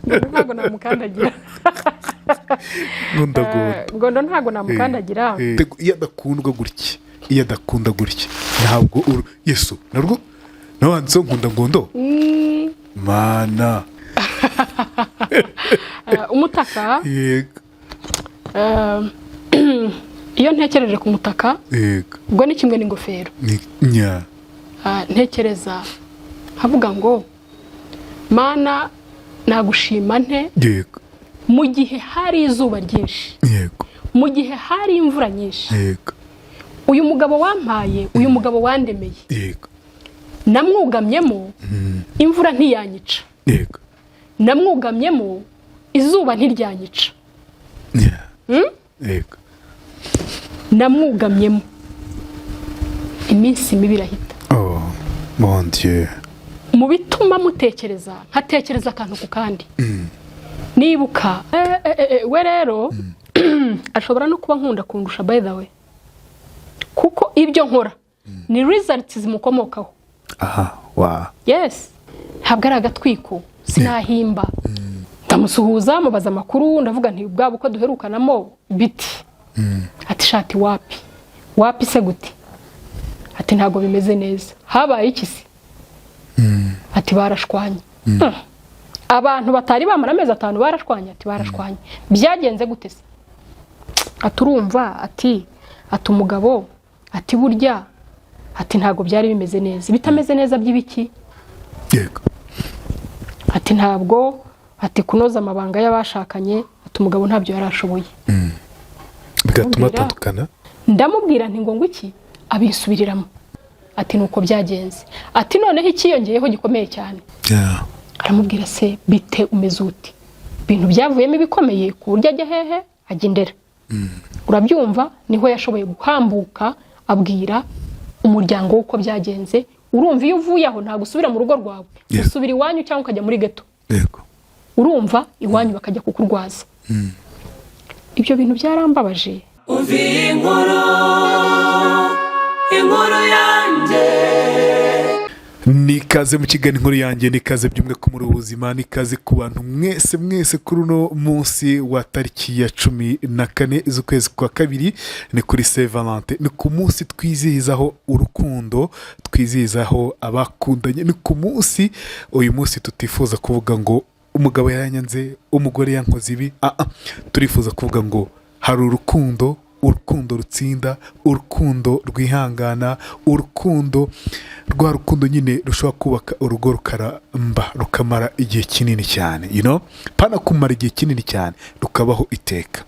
ntabwo namukandagira Ngondo ntabwo namukandagira iyo adakundwa gutya iyo adakunda gutya ntabwo Yesu narwo nawanze nkunda Ngondo mana umutaka yego iyo ntekereje ku mutaka yego ubwo ni kimwe n'ingofero nya ntekereza havuga ngo mana nagushima nte yego mu gihe hari izuba ryinshi yego mu gihe hari imvura nyinshi yego uyu mugabo wampaye uyu mugabo wandemeye yego namwugamyemo imvura ntiyanyica yego namwugamyemo izuba ntiryanyica yego namwugamyemo iminsi mibi irahita oh mon dieu mu bituma mutekereza nkatekereza akantu ku kandi nibuka we rero ashobora no kuba nkunda kundusha by the way kuko ibyo nkora ni results zimukomokaho aha wa yes ntabwo ari agatwiko sinahimba ndamusuhuza mubaza amakuru ndavuga nti bwabo uko duherukanamo biti ati shati wapi se gute ati ntabwo bimeze neza habaye iki se ati barashwanye abantu batari bamara amezi 5 barashwanye ati barashwanye byagenze gute se aturumva ati umugabo ati burya ati ntabwo byari bimeze neza bitameze neza by'ibiki yego ati ntabwo ati kunoza amabanga y'abashakanye ati umugabo ntabyo yarashoboye bigatuma tatukana ndamubwira nti ngo iki abisubiriramo ati nuko byagenze ati noneho ikiyongeyeho gikomeye cyane aramubwira se bite umeze uti ibintu byavuyemo bikomeye ku buryo ajya hehe ajya indera urabyumva niho yashoboye guhambuka abwira umuryango uko byagenze urumva iyo uvuye aho nta gusubira mu rugo rwawe usubira iwanyu cyangwa ukajya muri ghetto yego urumva iwanyu bakajya kukurwaza ibyo bintu byarambabaje uviye inkuru yanjye nikaze mu kiganiro inkuru yanjye nikaze byumwe ko muri ubuzima nikaze ku bantu mwese kuri uno munsi wa tariki ya 14 z'ukwezi kwa kabiri ni kuri Saint Valentin ni ku munsi twizihizaho urukundo twizihizaho abakundanye ni ku munsi uyu munsi tutifuza kuvuga ngo umugabo yaranyanze umugore yankoze ibi turifuza kuvuga ngo hari urukundo rutsinda urukundo rwihangana urukundo rwa rukundo nyine rushobora kubaka urugo rukaramba rukamara igihe kinini cyane pana kumara igihe kinini cyane rukabaho iteka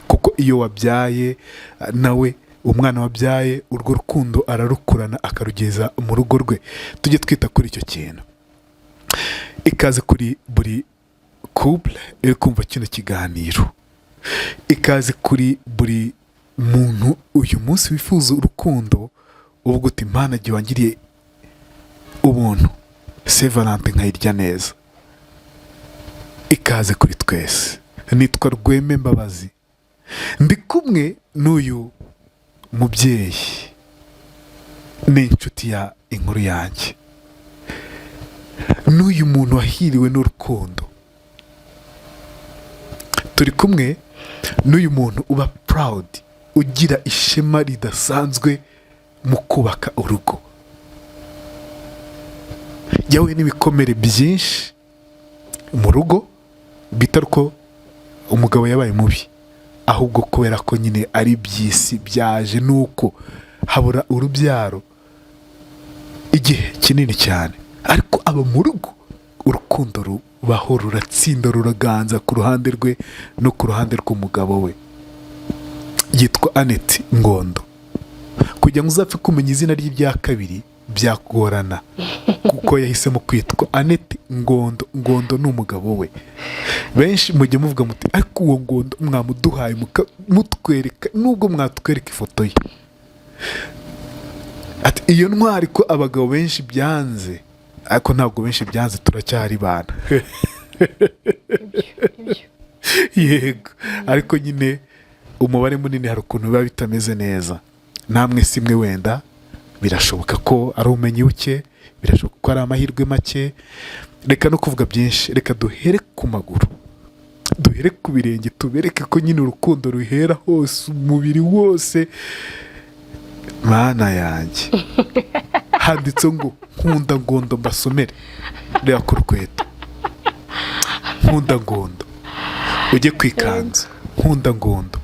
kuko iyo wabyaye nawe umwana wabyaye urwo rukundo ararukurana akarugeza mu rugo rwe tujye twita kuri icyo kintu ikaze kuri buri couple iri kumva kino kiganiro ikaze kuri buri muntu uyu munsi wifuza urukundo uvuga uti Imana igihe wangiriye ubuntu Saint Valentin nkayirya neza ikaze kuri twese nitwa RWEME Mbabazi ndi kumwe n'uyu mubyeyi n'inshuti ya inkuru yanjye n'uyu muntu wahiriwe n'urukundo turi kumwe n'uyu muntu uba proud ugira ishema ridasanzwe mu kubaka urugo yawe n'ibikomere byinshi mu rugo bitari ko umugabo yabaye mubi ahubwo kubera ko nyine ari byisi byaje nuko habura urubyaro igihe kinini cyane ariko aba mu rugo urukundo rubaho ruratsinda ruraganza ku ruhande rwe no ku ruhande rw'umugabo we yitwa Ngondo kugira ngo uzapfe kumenya izina rye rya kabiri byakugorana kuko yahisemo kwitwa Ngondo ni umugabo we benshi mujye muvuga muti ariko uwo Ngondo mwamuduhaye mutwereka nubwo mwatwereka ifoto ye ati iyo ntwari ko abagabo benshi byanze ariko ntabwo benshi byanze turacyari bana yego ariko nyine umubare munini hari ukuntu biba bitameze neza namwe simwe wenda birashoboka ko ari umenyi uke birashoboka ko ari amahirwe make. Reka no kuvuga byinshi, reka duhere ku maguru, duhere ku birenge, tubereke ko nyine urukundo ruhera hose, umubiri wose. Mana yanjye handitse ngo nkunda Ngondo, mbasomere. Reba ku rukweto, nkunda Ngondo. Ujye kwikanza, nkunda Ngondo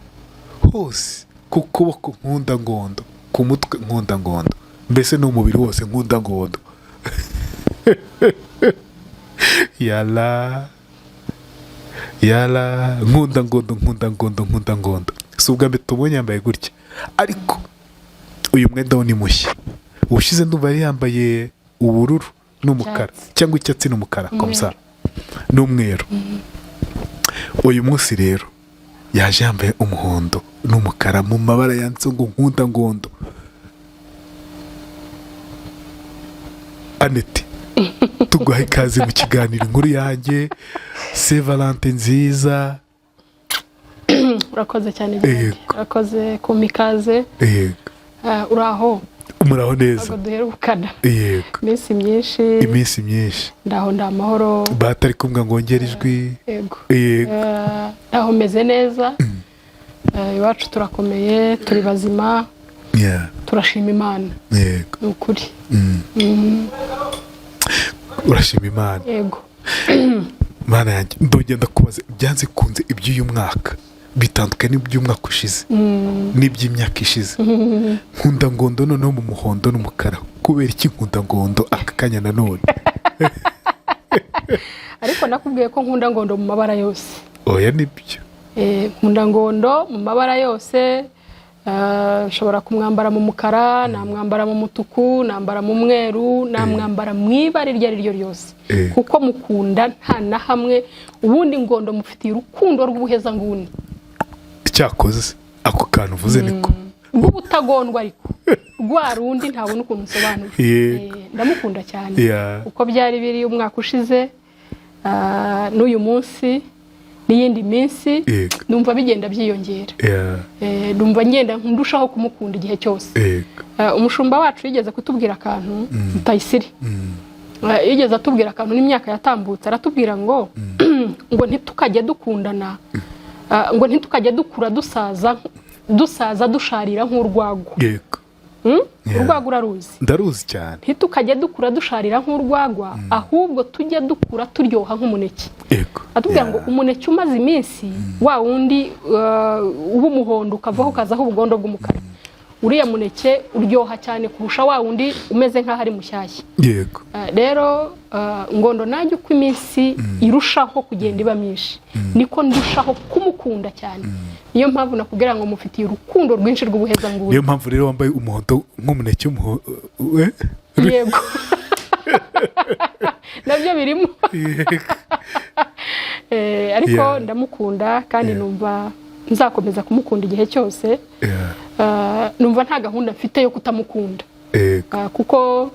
hose, ku kuboko nkunda Ngondo, ku mutwe nkunda Ngondo, mbese ni umubiri wose nkunda Ngondo. Yala nkunda Ngondo, nkunda Ngondo, nkunda Ngondo. Si ubwa mbere tubonye yambaye gutya, ariko uyu mwenda wo ni mushya. Ubushize ndumva yari yambaye ubururu n'umukara, cyangwa icyatsi n'umukara komsa n'umweru. Uyu munsi rero yaje yambaye umuhondo n'umukara mu mabara yanditse ngo nkunda Ngondo. Aneti, tuguha ikaze mu kiganiro inkuru yanjye. Saint Valentin nziza. Urakoze cyane, urakoze kumpa ikaze. Uraho? Muraho neza? Ntabwo duherukana. Yego. Iminsi myinshi. Ndaho ndamahoro. Batari kumwe ngo ngere ijwi. Yego. Ndaho meze neza. Iwacu turakomeye, turi bazima. Turashima Imana. Yego. Ni ukuri. Urashima Imana? Yego. Mana yanjye, ndogenda kubaza byanze kunze iby'uyu mwaka bitandukanye n'iby'umwaka ushize n'iby'imyaka ishize. Nkunda Ngondo noneho mu muhondo n'umukara. Kubera iki nkunda Ngondo aka kanya nanone? Ariko nakubwiye ko nkunda Ngondo mu mabara yose. Oya nibyo. Nkunda Ngondo mu mabara yose. Nshobora kumwambara mu mukara, namwambara mu mutuku, nambara mu mweru, namwambara mu ibara iryo ari ryo ryose. Kuko mukunda nta na hamwe. Ubundi Ngondo mufitiye urukundo rw'ubuheza nguni. Cyakoze ako kantu uvuze niko ubutagondwa, ariko rwa rundi ntabona ukuntu nsobanura. Ndamukunda cyane. Uko byari biri umwaka ushize n'uyu munsi n'iyindi minsi, numva bigenda byiyongera. Numva ngenda ndushaho kumukunda igihe cyose. Umushumba wacu yigeze kutubwira akantu, Mutayisiri yigeze atubwira akantu n'imyaka yatambutse, aratubwira ngo ntitukajye dukundana, ngo ntitukajye dukura dusaza dusharira nk'urwagwa. Urwagwa uraruzi? Ndaruzi cyane. Ntitukajye dukura dusharira nk'urwagwa, ahubwo tujye dukura turyoha nk'umuneke. Atubwira ngo umuneke umaze iminsi wa wundi uba umuhondo ukavaho ukazaho ubugondo bw'umukara, uriya muneke uryoha cyane kurusha wa wundi umeze nk'aho ari mushyashya. Rero Ngondo nanjye uko iminsi irushaho kugenda iba myinshi, niko ndushaho kumukunda cyane. Niyo mpamvu nakubwira ngo mufitiye urukundo rwinshi rw'ubuheza nguni. Niyo mpamvu rero wambaye umuhondo nk'umuneke Yego. Nabyo birimo. Ariko ndamukunda kandi numva nzakomeza kumukunda igihe cyose. Numva nta gahunda mfite yo kutamukunda. Kuko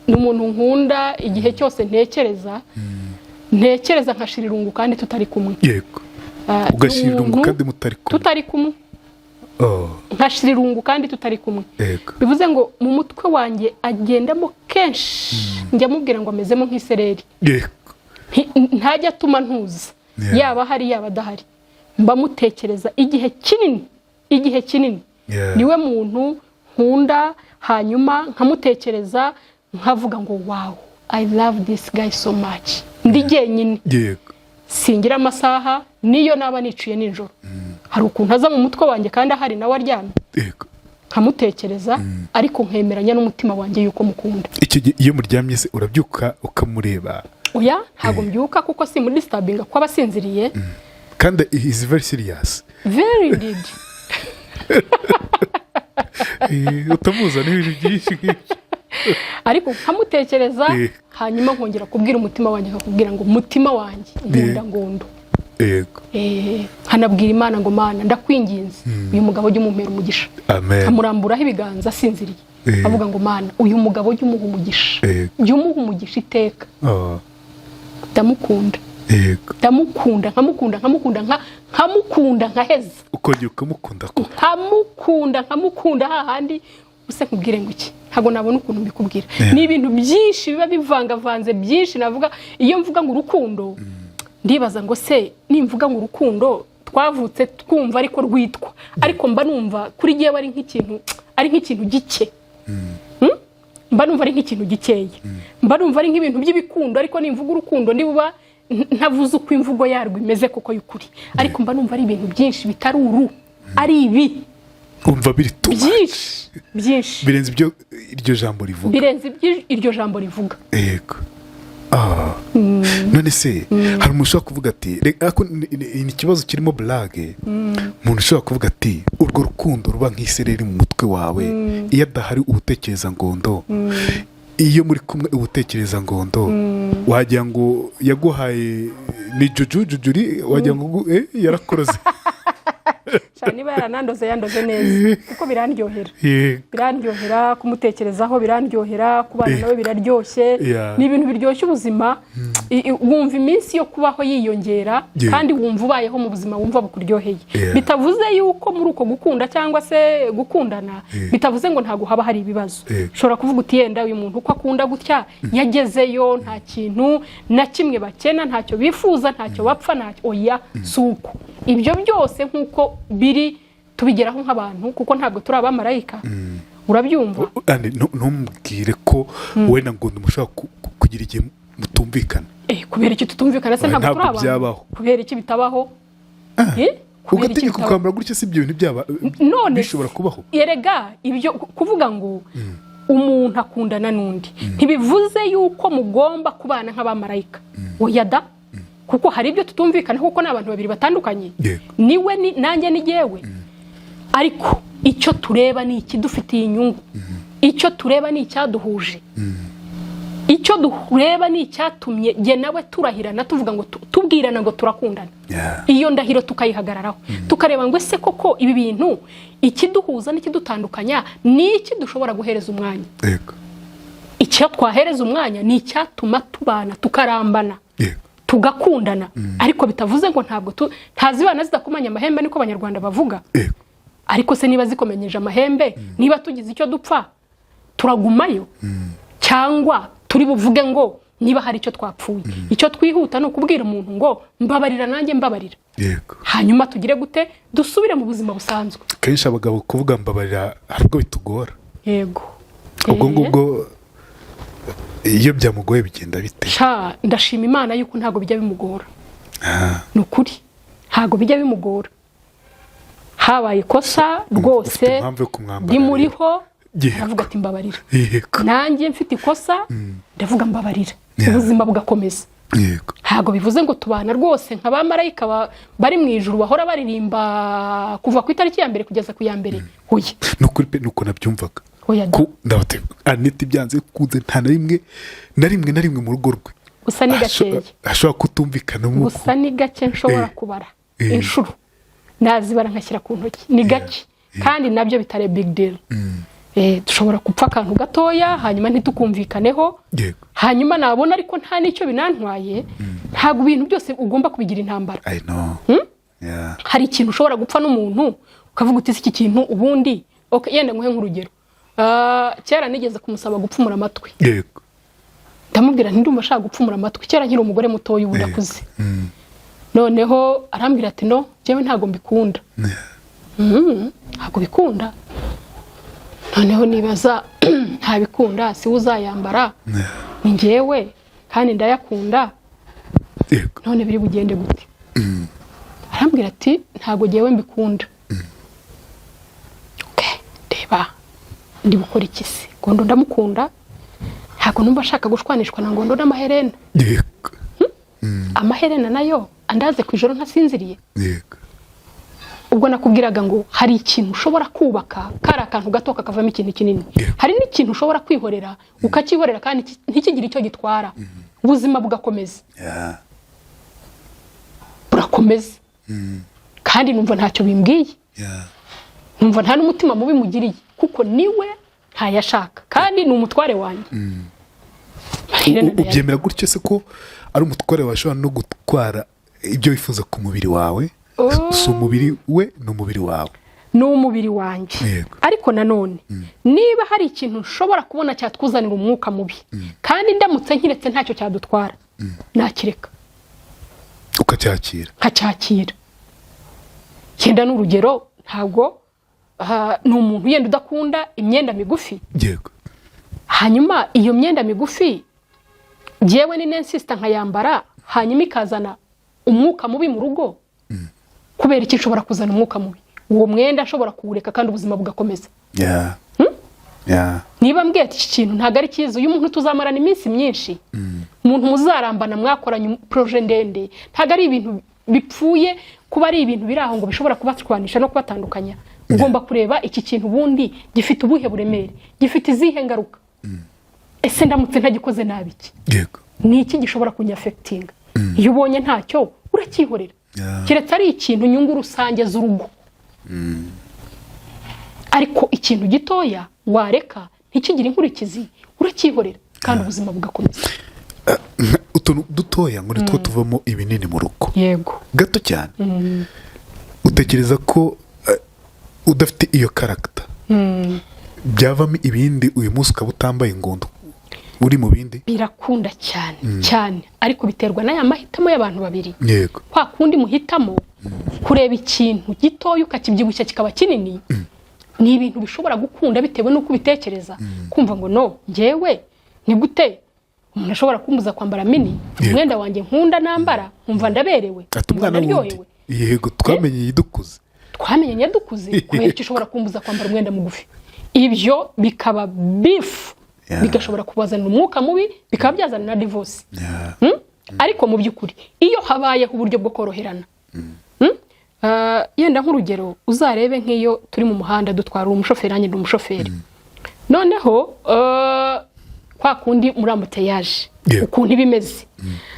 n'umuntu nkunda igihe cyose ntekereza nkashira irungu kandi tutari kumwe. Ugashira irungu kandi tutari kumwe. Nkashira irungu kandi tutari kumwe. Bivuze ngo mu mutwe wanjye agendamo kenshi, njya mubwira ngo amezemo nk'isereri. Ntajya atuma ntuza, yaba hari yaba adahari. Mba mutekereza igihe kinini. Niwe muntu nkunda, hanyuma nkamutekereza nkavuga ngo wow, I love this guy so much. Ndi jyenyine. Singira amasaha niyo naba niciye nijoro. Hari ukuntu aza mu mutwe wanjye kandi ahari nawe aryamye. Nkamutekereza ariko nkemeranya n'umutima wanjye yuko mukunda. Iyo muryamye se urabyuka ukamureba? Oya, ntabwo mbyuka kuko si muri disturbing ko abasinziriye. Kandi he is very serious. Very indeed. Utamuza n'ibintu byinshi nk'ibyo. Ariko nkamutekereza hanyuma nkongera kubwira umutima wanjye, nkakubwira ngo umutima wanjye nkunda Ngondo. Hanabwira Imana ngo Mana ndakwinginze uyu mugabo ujye umumpera umugisha. Amuramburaho ibiganza asinziriye, avuga ngo Mana uyu mugabo ujye umuha umugisha, ujye umuha umugisha iteka. Ndamukunda. Nkamukunda nkaheza. Ukongera ukamukunda nkamukunda hahandi use nkubwire ngo iki ntago nabona ukuntu mbikubwira ni ibintu byinshi biba bivangavanze byinshi navuga iyo mvuga ngo urukundo ndibaza ngo se nimvuga ngo urukundo twavutse twumva ariko rwitwa ariko mba numva kuri giye ari nk'ikintu gike mba numva ari nk'ikintu gikeye mba numva ari nk'ibintu by'ibikundo ariko nimvuga urukundo ndibuba ntavuze uko imvugo yarwo imeze koko y'ukuri ariko mba numva ari ibintu byinshi bitari ari ibi umva biri byinshi birenze ibyo iryo jambo rivuga yego none se hari umuntu ushobora kuvuga ati ni ikibazo kirimo burage umuntu ushobora kuvuga ati urwo rukundo ruba nk'isereri mu mutwe wawe iyo adahari ubutekereza Ngondo iyo muri kumwe ubutekereza Ngondo wagira ngo yaguhaye ni jujuri wagira ngo yarakoroze niba yaranandoze neza kuko birandyohera kumutekerezaho birandyohera kubana nawe biraryoshye ni ibintu biryoshye ubuzima wumva iminsi yo kubaho yiyongera kandi wumva ubayeho mu buzima wumva bukuryoheye bitavuze yuko muri uko gukunda cyangwa se gukundana bitavuze ngo ntago haba hari ibibazo ushobora kuvuga uti yenda uyu muntu uko akunda gutya yagezeyo nta kintu na kimwe bakena ntacyo bifuza ntacyo bapfa ntacyo oya suko ibyo byose nkuko biri tubigeraho nk'abantu kuko ntabwo turi abamarayika urabyumva ntumbwire ko wowe na Ngondo mushobora kugira igihe mutumvikana kubera iki tutumvikana se ntabwo turi abantu kubera iki bitabaho ugategeka ukambara gutya si ibyo bintu byaba bishobora kubaho yerega ibyo kuvuga ngo umuntu akundana n'undi ntibivuze yuko mugomba kubana nk'abamarayika oya da kuko hari ibyo tutumvikana kuko n'abantu babiri batandukanye niwe nanjye ni jewe ariko icyo tureba ni ikidufitiye inyungu icyo tureba ni icyaduhuje icyo dureba ni icyatumye je nawe turahirana tuvuga ngo tubwirana ngo turakundana iyo ndahiro tukayihagararaho tukareba ngo ese koko ibi bintu ikiduhuza n'ikidutandukanya ni iki dushobora guhereza umwanya icyo twahereza umwanya ni icyatuma tubana tukarambana tugakundana ariko bitavuze ngo ntabwo ntazibana zidakomanya amahembe niko abanyarwanda bavuga ariko se niba zikomenyeje amahembe niba tugize icyo dupfa turagumayo cyangwa turi buvuge ngo niba hari icyo twapfuye icyo twihuta no kubwira umuntu ngo mbabarira nanjye mbabarira hanyuma tugire gute dusubire mu buzima busanzwe kenshi abagabo kuvuga mbabarira harubwo bitugora yego ubwo ngubwo iyo byamugoye bigenda bite ndashima Imana yuko ntago bijya bimugora nukuri ntago bijya bimugora habaye kosa rwose ndi muriho ndavuga ati mbabarira nanjye mfite ikosa ndavuga mbabarira ubuzima bugakomeza ntago bivuze ngo tubana rwose nk'abamarayika bari mu ijuru bahora baririmba kuva ku itariki ya mbere kugeza ku ya mbere oya nukuri pe nuko nabyumvaga ko ndabate Aneti byanze kuze nta na rimwe mu rugo rwe gusa ni gakeye ashobora kutumvikana mu gusa ni gake nshobora kubara inshuro nazibara nkashyira ku ntoki ni gake kandi nabyo bitare big deal dushobora kupfa akantu gatoya hanyuma ntitukumvikaneho hanyuma nabona ariko nta nicyo binantwaye ntabwo ibintu byose ugomba kubigira intambara hari ikintu ushobora gupfa n'umuntu ukavuga uti iki kintu ubundi yenda nguhe nk'urugero kera nigeze kumusaba gupfumura amatwi ndamubwira ndumva ashaka gupfumura amatwi kera nkiri umugore mutoya ubu ndakuze noneho arambwira ati no jewe ntago mbikunda ntago bikunda noneho nibaza ntabikunda si uzayambara ni njyewe kandi ndayakunda none biri bugende gute arambwira ati ntago jewe mbikunda ndeba ndi gukora iki se Ngondo ndamukunda ntago numva ashaka gushwanishwa na Ngondo n'amaherena amaherena nayo andaze ku ijoro ntasinziriye ubwo nakubwiraga ngo hari ikintu ushobora kubaka kari akantu gato kakavamo ikintu kinini hari n'ikintu ushobora kwihorera ukakihorera kandi ntikigire icyo gitwara ubuzima bugakomeza burakomeza kandi numva ntacyo bimbwiye numva nta n'umutima mubi mugiriye kuko niwe ntayashaka kandi ni umutware wanjye ubyemera gutyo se ko ari umutware washobora no gutwara ibyo wifuza ku mubiri wawe si umubiri we ni umubiri wawe n'umubiri wanjye ariko nanone niba hari ikintu nshobora kubona cyatwuzanira umwuka mubi kandi ndamutse nkiretse ntacyo cyadutwara nakireka ukacyakira yenda n'urugero ntabwo ni umuntu yenda udakunda imyenda migufi hanyuma iyo myenda migufi jewe ni nensista nkayambara hanyuma ikazana umwuka mubi mu rugo kubera iki nshobora kuzana umwuka mubi uwo mwenda nshobora kuwureka kandi ubuzima bugakomeza niba mbwiye ati iki kintu ntabwo ari cyiza uyu muntu tuzamarana iminsi myinshi umuntu muzarambana mwakoranye proje ndende ntabwo ari ibintu bipfuye kuba ari ibintu biri aho ngo bishobora kubatwanisha no kubatandukanya ugomba kureba iki kintu ubundi gifite ubuhe buremere gifite izihe ngaruka ese ndamutse ntagikoze nabi iki ni iki gishobora kunyafectinga iyo ubonye ntacyo urakihorera kiretse ari ikintu nyungu rusange z'urugo ariko ikintu gitoya wareka ntikigire inkurikizi urakihorera kandi ubuzima bugakomeza utuntu dutoya ngo nitwo tuvamo ibinini mu rugo yego gato cyane utekereza ko udafite iyo karagita byavamo ibindi uyu munsi ukaba utambaye Ngondo uri mu bindi birakunda cyane cyane ariko biterwa n'aya mahitamo y'abantu babiri yego kwa kundi muhitamo kureba ikintu gitoya ukakibyibushya kikaba kinini ni ibintu bishobora gukunda bitewe n'uko ubitekereza kumva ngo no njyewe ni gute umuntu ashobora kumbuza kwambara mini umwenda wanjye nkunda nambara nkumva ndaberewe umwana wundi yego twamenye dukuze kubera icyo ushobora kumbuza kwambara umwenda mugufi ibyo bikaba bifu bigashobora kubazanira umwuka mubi bikaba byazana na divorce ariko mu by'ukuri iyo habayeho uburyo bwo koroherana yenda nk'urugero uzarebe nk'iyo turi mu muhanda dutwara umushoferi nanjye ndi umushoferi noneho kwa kundi muri ambuteyage ukuntu ibimeze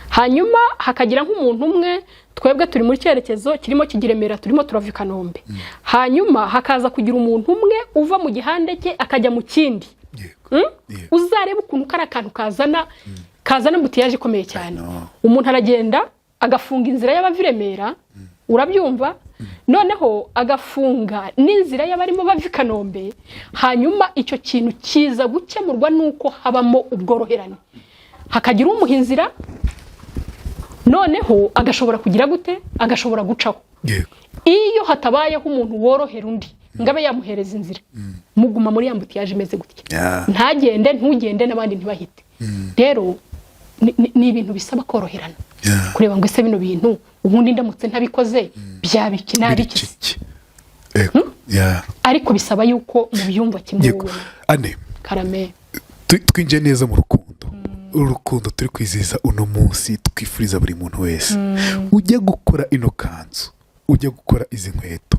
hanyuma hakagira nk'umuntu umwe twebwe turi muri cyerekezo kirimo kigiremera turimo turava i Kanombe hanyuma hakaza kugira umuntu umwe uva mu gihande cye akajya mu kindi uzarebe ukuntu kari akantu kazana ambuteyage ikomeye cyane umuntu aragenda agafunga inzira y'abaviremera urabyumva noneho agafunga n'inzira y'abarimo bava i Kanombe hanyuma icyo kintu kiza gukemurwa nuko habamo ubworoherane hakagira umuha inzira noneho agashobora kugira gute agashobora gucaho iyo hatabayeho umuntu worohera undi ngabe yamuhereza inzira muguma muri ambuteyage imeze gutya ntugende n'abandi ntibahite rero ni ibintu bisaba koroherana kureba ngo ese bino bintu ubundi ndamutse ntabikoze byabiki nabiki ariko bisaba yuko mu byumva kimwe wowe ane karame twinjiye neza mu urukundo turi kwizihiza uno munsi twifuriza buri muntu wese ujya gukora ino kanzu ujya gukora izi nkweto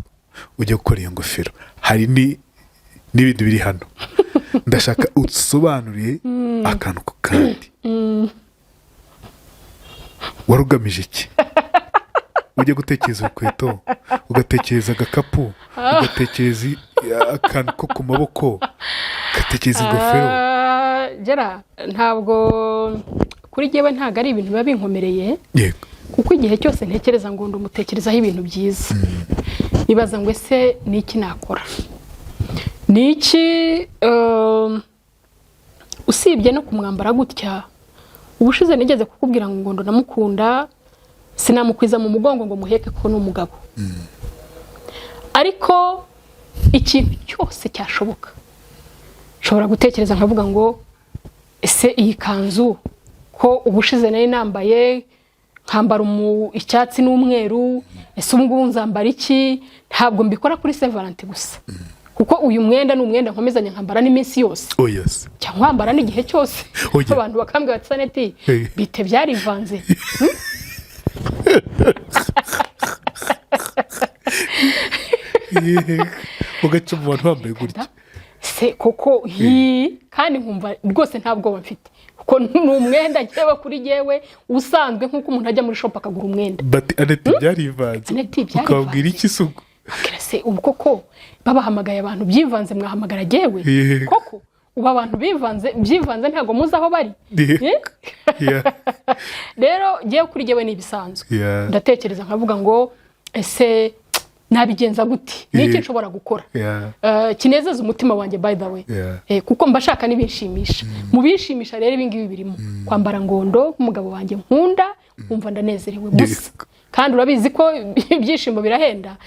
ujya gukora iyo ngofero hari n'ibindi biri hano ndashaka usobanuriye akantu ku kandi warugamije iki ujya gutekereza urukweto ugatekereza agakapu ugatekereza akantu ko ku maboko ugatekereza ingofero ntabwo kuri jyewe ntabwo ari ibintu biba binkomereye yego kuko igihe cyose ntekereza ngo ndumutekerezaho ibintu byiza nibaza ngo ese ni iki nakora ni iki usibye no kumwambara gutya ubushize nigeze kukubwira ngo Ngondo namukunda sinamukwiza mu mugongo ngo muheke ko n'umugabo ariko ikintu cyose cyashoboka nshobora gutekereza nkavuga ngo ese iyi kanzu ko ubushize nari nambaye nkambara icyatsi n'umweru ese ubu ngubu nzambara iki ntabwo mbikora kuri Saint Valentin gusa kuko uyu mwenda ni umwenda nkomezanya nkambara n'iminsi yose cyangwa nkambara n'igihe cyose abantu bakambwira ati saneti bite byarivanze ugaca mu bantu bambaye gutya se koko kandi nkumva rwose ntabwo mfite kuko ni umwenda ngewe kuri jyewe usanzwe nk'uko umuntu ajya muri shop akagura umwenda aneti byarivanze ukabwira iki isuku se ubu koko babahamagaye abantu byivanze mwahamagara jyewe koko ubu abantu byivanze ntabwo muzi aho bari rero jyewe kuri jyewe ni ibisanzwe ndatekereza nkavuga ngo ese nabigenza gute niki nshobora gukora kinezeza umutima wanjye by the way kuko mbashaka nibishimisha mu bishimisha rero ibingibi birimo kwambara ngondo umugabo wanjye nkunda umva ndanezerewe gusa kandi urabizi ko ibyishimo birahenda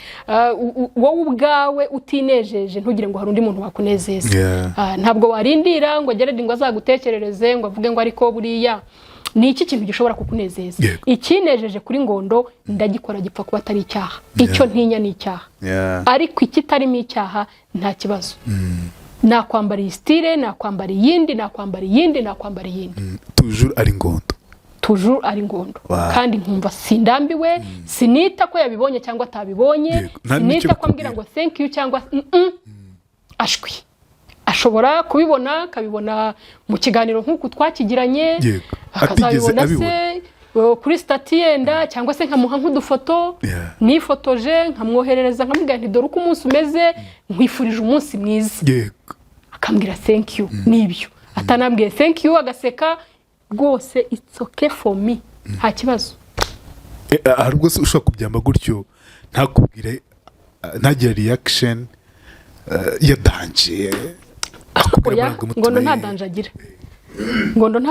wowe ubwawe utinejeje ntugire ngo hari undi muntu wakunezeza ntabwo warindira ngo Gerard ngo azagutekerereze ngo avuge ngo ariko buriya ni iki kintu gishobora kukunezeza ikinejeje kuri ngondo ndagikora gipfa kuba atari icyaha icyo ntinya ni icyaha ariko ikitarimo icyaha nta kibazo nakwambara iyi style nakwambara iyindi nakwambara iyindi nakwambara iyindi toujours ari ngondo kandi nkumva sindambiwe sinita ko yabibonye cyangwa atabibonye sinita ko ambwira ngo thank you cyangwa ashwi ashobora kabibona mu kiganiro nk'uko twakigiranye akazabibona se kuri stati yenda cyangwa se nkamuha nk'udufoto nifotoje nkamwoherereza nkamubwira nti dore uko umunsi umeze nkwifurije umunsi mwiza akambwira thank you nibyo atanambwiye thank you agaseka rwose it's okay for me nta kibazo ahubwo se ushobora kubyamba gutyo ntakubwire ntagira reaction yadanje ngondo nta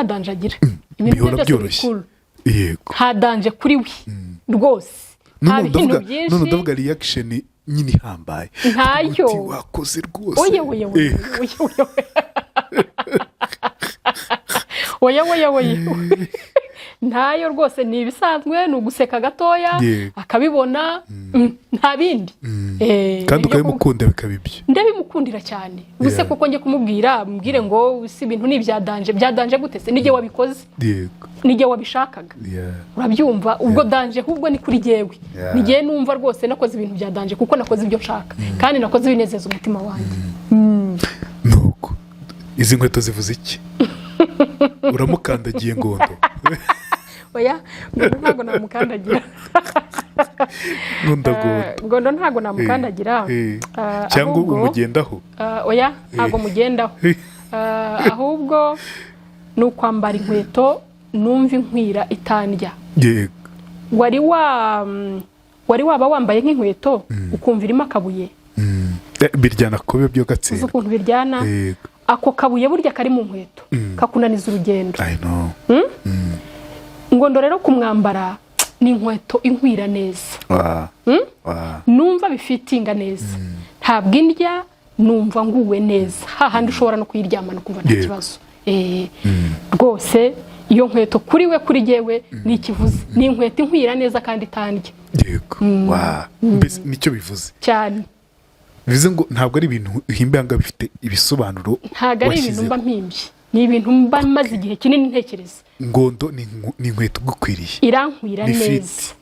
danje agira ibintu byose bikuru nta danje kuri we rwose nta bintu byinshi none ndavuga reaction nyine ihambaye ntayo wakoze rwose oya ntayo rwose ni ibisanzwe ni uguseka gatoya akabibona nta bindi kandi ukabimukunda bikabibyo ndabimukundira cyane ubuse koko ngiye kumubwira mbwire ngo si ibintu ni byadanje gute se nige wabikoze nige wabishakaga urabyumva ubwo danje ahubwo ni kuri jewe nige numva rwose nakoze ibintu byadanje kuko nakoze ibyo nshaka kandi nakoze binezeza umutima wanjye nuko izi nkweto zivuze iki uramukandagiye ngondo oya ntago namukandagira ngondo ntago namukandagira cyangwa umugendaho oya ntago mugendaho ahubwo nukwambara inkweto numva inkwira itandya wari waba wambaye nk'inkweto ukumva irimo akabuye biryana kobe byo gatsira ukuntu biryana ako kabuye burya kari mu nkweto kakunaniza urugendo ngondo rero kumwambara ni inkweto inkwira neza numva bifitinga neza ntabwo indya numva nguwe neza hahandi ushobora no kuyiryamana kumva nta kibazo rwose iyo nkweto kuri we kuri jewe ni ikivuze ni inkweto inkwira neza kandi itandya mbese nicyo bivuze cyane bivuze ngo ntabwo ari ibintu himbanga bifite ibisobanuro ntabwo ari ibintu mba mpimbye ni ibintu mba maze igihe kinini ntekereza ngondo ni inkweto gukwiriye irankwira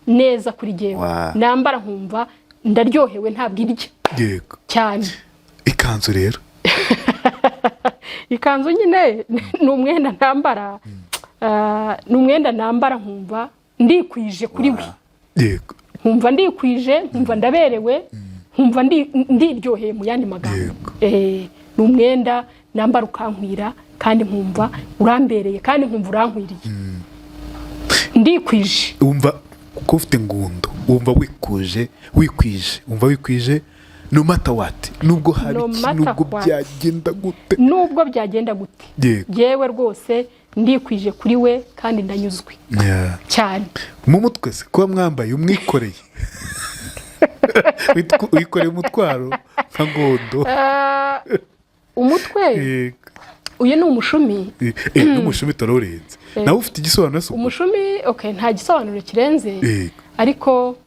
neza kuri jewe nambara nkumva ndaryohewe ntabwo irya cyane ikanzu rero ikanzu nyine ni umwenda nambara nkumva ndikwije kuri we nkumva ndikwije nkumva ndaberewe nkumva ndiryoheye mu yandi magambo ni umwenda nambara ukankwira kandi nkumva urambereye kandi nkumva urankwiriye ndikwije wumva ko ufite ngondo wumva wikwije wumva wikwije no matter what nubwo hari nubwo byagenda gute yewe rwose ndikwije kuri we kandi ndanyuzwe cyane mu mutwe se kuba mwambaye umwikoreye wikoreye umutwaro nka ngondo umutwe uyu ni umushumi n'umushumi turarenze nawe ufite igisobanuro se umushumi nta gisobanuro kirenze ariko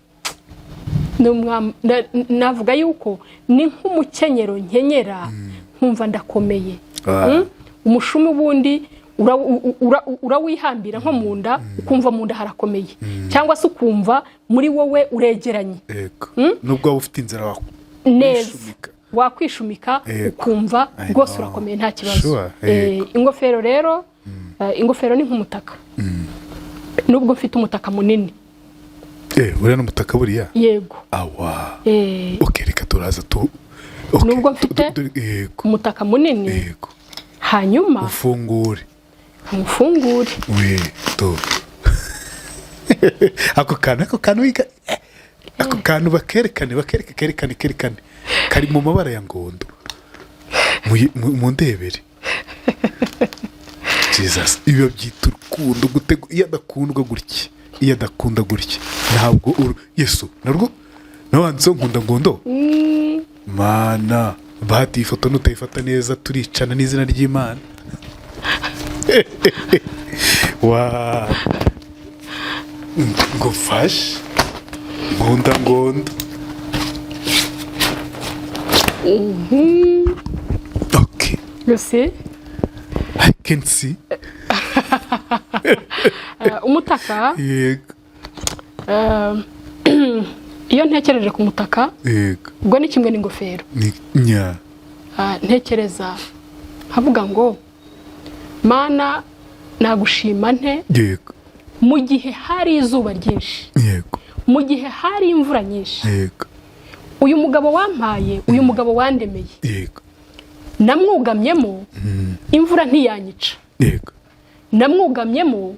navuga yuko ni nk'umukenyero nkenyera nkumva ndakomeye umushumi ubundi urawihambira nko mu nda ukumva mu nda harakomeye cyangwa se ukumva muri wowe uregeranye nubwo waba ufite inzara neza wakwishumika ukumva rwose urakomeye nta kibazo ingofero rero ingofero ni nk'umutaka nubwo mfite umutaka munini uriya ni umutaka buriya yego reka turaza nubwo mfite umutaka munini hanyuma ufungure we ako kantu akantu bakerekane kari mu mabara ya ngondo mu ndebere Jesus iyo byita urukundo iyo adakunda gutya ntabwo Yesu narwo nawanditseho nkunda ngondo mana bahati ifoto nutayifata neza turicana n'izina ry'Imana wa ngo fashe nkunda ngondo okay you see I can see umutaka yego iyo ntekereje ku mutaka yego ubwo ni kimwe n'ingofero nya ntekereza havuga ngo mana nagushima nte yego mu gihe hari izuba ryinshi yego mu gihe hari imvura nyinshi yego uyu mugabo wampaye uyu mugabo wandemeye yego namwugamyemo imvura ntiyanyica yego namwugamyemo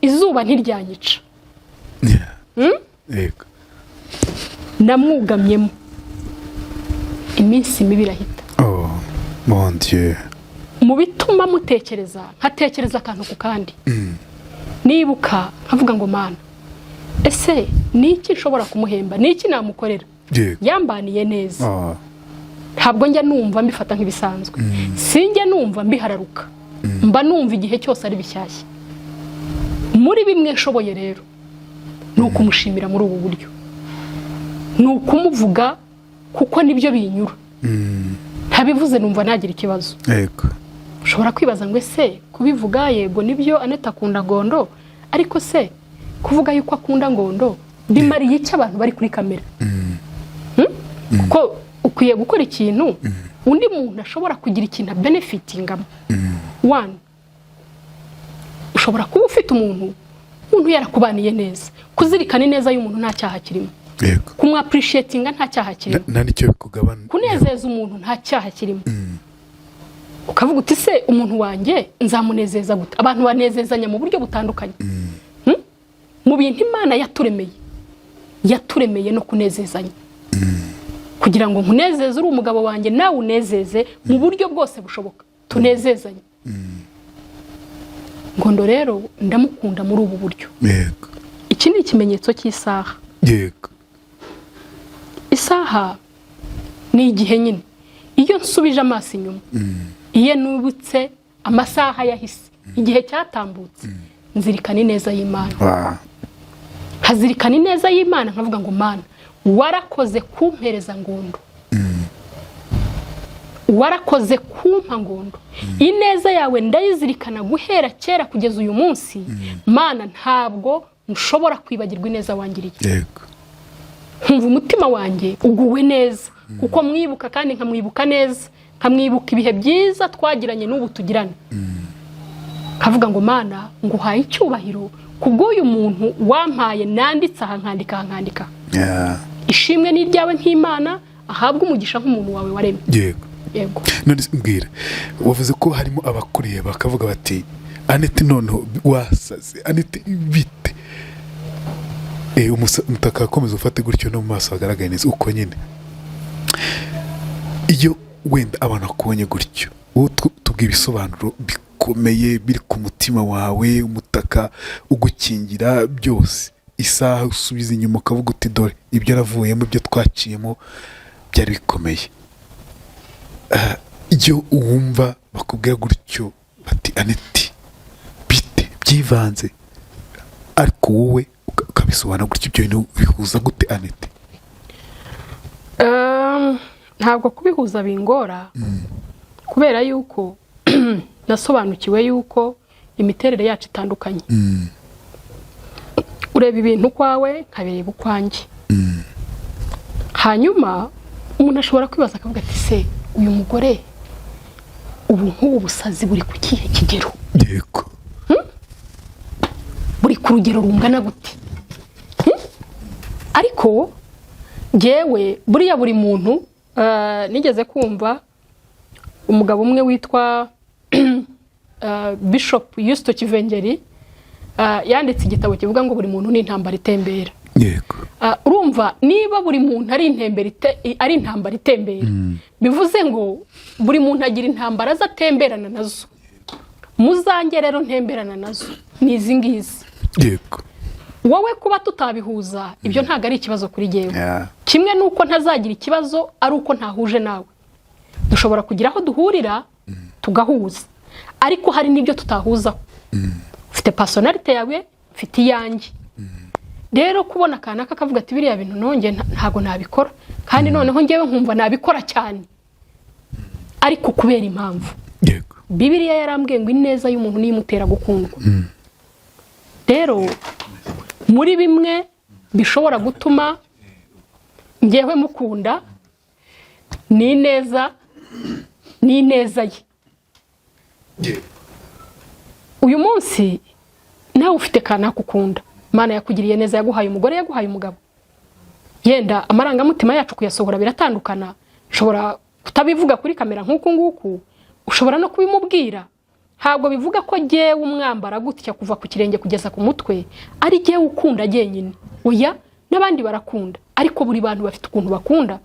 izuba ntiryanyica yego namwugamyemo iminsi mibi irahita oh mon Dieu mu bituma mutekereza nkatekereza akantu ku kandi nibuka nkavuga ngo mana ese niki nshobora kumuhemba niki namukorera yambaniye neza ntabwo njya numva mbifata nk'ibisanzwe sinjya numva mbihararuka mba numva igihe cyose ari bishyashya muri bimwe nshoboye rero ni ukumushimira muri ubu buryo ni ukumuvuga kuko nibyo binyura ntabivuze numva nagira ikibazo yego ushobora kwibaza ngo ese kubivuga yego nibyo Aneta akunda ngondo ariko se kuvuga yuko akunda ngondo bimariye iki abantu bari kuri kamera kuko ukwiye gukora ikintu undi muntu ashobora kugira ikintu benefitingamo one ushobora kuba ufite umuntu yarakubaniye neza kuzirikana neza y'umuntu nta cyaha kirimo yego kumwappreciatinga nta cyaha kirimo nta nicyo bikugabana kunezeza umuntu nta cyaha kirimo ukavuga uti se umuntu wanjye nzamunezeza gute abantu banezezanya mu buryo butandukanye mu bintu Imana yaturemeye no kunezezanya kugira ngo nkunezeze uri umugabo wanjye nawe unezeze mu buryo bwose bushoboka tunezezanye Ngondo rero ndamukunda muri ubu buryo yego iki ni ikimenyetso cy'isaha yego isaha ni igihe nyine iyo nsubije amaso inyuma iyo nubutse amasaha yahise igihe cyatambutse nzirikana ineza y'Imana nkazirikana ineza y'Imana nkavuga ngo mana warakoze kumpereza ngondo warakoze kumpa ngondo ineza yawe ndayizirikana guhera kera kugeza uyu munsi mana ntabwo nshobora kwibagirwa ineza wangiriye yego nkumva umutima wanjye uguwe neza kuko mwibuka kandi nkamwibuka neza nkamwibuka ibihe byiza twagiranye n'ubu tugirana kavuga ngo mana nguhaye icyubahiro kubw'uyu muntu wampaye nanditse aha nkandika ishimwe ni ryawe nk'Imana ahabwa umugisha nk'umuntu wawe waremye yego none mbwira wavuze ko harimo abakuriye bakavuga bati Aneta noneho wasaze Aneta bite umutaka akomeza ufate gutyo no mu maso hagaragaye neza uko nyine iyo wenda abantu akubonye gutyo wowe tubwira ibisobanuro bikomeye biri ku mutima wawe umutaka ugukingira byose isaha usubiza inyuma ukavuga uti dore ibyo yaravuyemo ibyo twaciyemo byari bikomeye iyo wumva bakubwira gutyo bati Aneta bite byivanze ariko wowe ukabisobanura gutyo ibyo bintu bihuza gute Aneta ntabwo kubihuza bingora kubera yuko nasobanukiwe yuko imiterere yacu itandukanye ureba ibintu kwawe nkabireba ukwanjye hanyuma umuntu ashobora kwibaza akavuga ati se uyu mugore ubu nk'ubu busazi buri ku kihe kigero yego buri ku rugero rungana gute ariko jewe buriya buri muntu nigeze kumva umugabo umwe witwa Bishop Yusto Kivengeri yanditse igitabo kivuga ngo buri muntu ni intambara itembera yego urumva niba buri muntu ari intambara itembera bivuze ngo buri muntu agira intambara azatemberana nazo muzange rero ntemberana nazo ni izi ngizi yego wowe kuba tutabihuza ibyo ntago ari ikibazo kuri jewe kimwe nuko ntazagira ikibazo ari uko ntahuje nawe dushobora kugira aho duhurira tugahuza ariko hari n'ibyo tutahuza ufite personality yawe ufite iyanjye rero kubona kana kakavuga ati biriya bintu nonge ntago nabikora kandi noneho ngewe nkumva nabikora cyane ariko kubera impamvu yego Bibiliya yarambwiye ngo ineza y'umuntu nimutera gukundwa rero muri bimwe bishobora gutuma ngewe mukunda ni ineza ye uyu munsi nawe ufite kana kukunda Mana yakugiriye neza yaguhaye umugore yaguhaye umugabo yenda amarangamutima yacu kuyasohora biratandukana ushobora kutabivuga kuri kamera nk'uku nguku ushobora no kubimubwira ntabwo bivuga ko jewe umwambara gutya kuva ku kirenge kugeza ku mutwe ari jewe ukunda jenyine oya n'abandi barakunda ariko buri bantu bafite ukuntu bakunda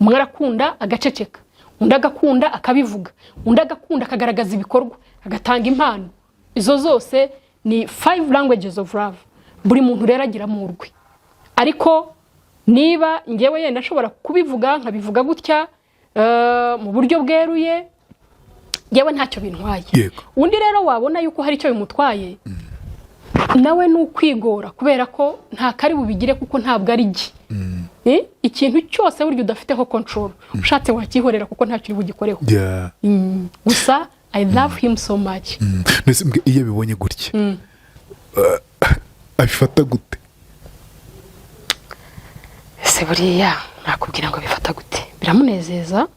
umwe arakunda agaceceka undi agakunda akabivuga undi agakunda akagaragaza ibikorwa agatanga impano izo zose ni 5 languages of love buri muntu rero agira mu urwe ariko niba ngewe yenda ashobora kubivuga nkabivuga gutya mu buryo bweruye yewe ntacyo bintwaye undi rero wabona yuko hari icyo bimutwaye nawe nukwigora kubera ko nta kari bubigire kuko ntabwo ari gi ikintu cyose buryo udafiteho control ushatse wakihorera kuko ntacyo uri bugikoreho gusa I love him so much nese iyo bibonye gutya abifata gute se buriya nakubwira ngo bifata gute biramunezeza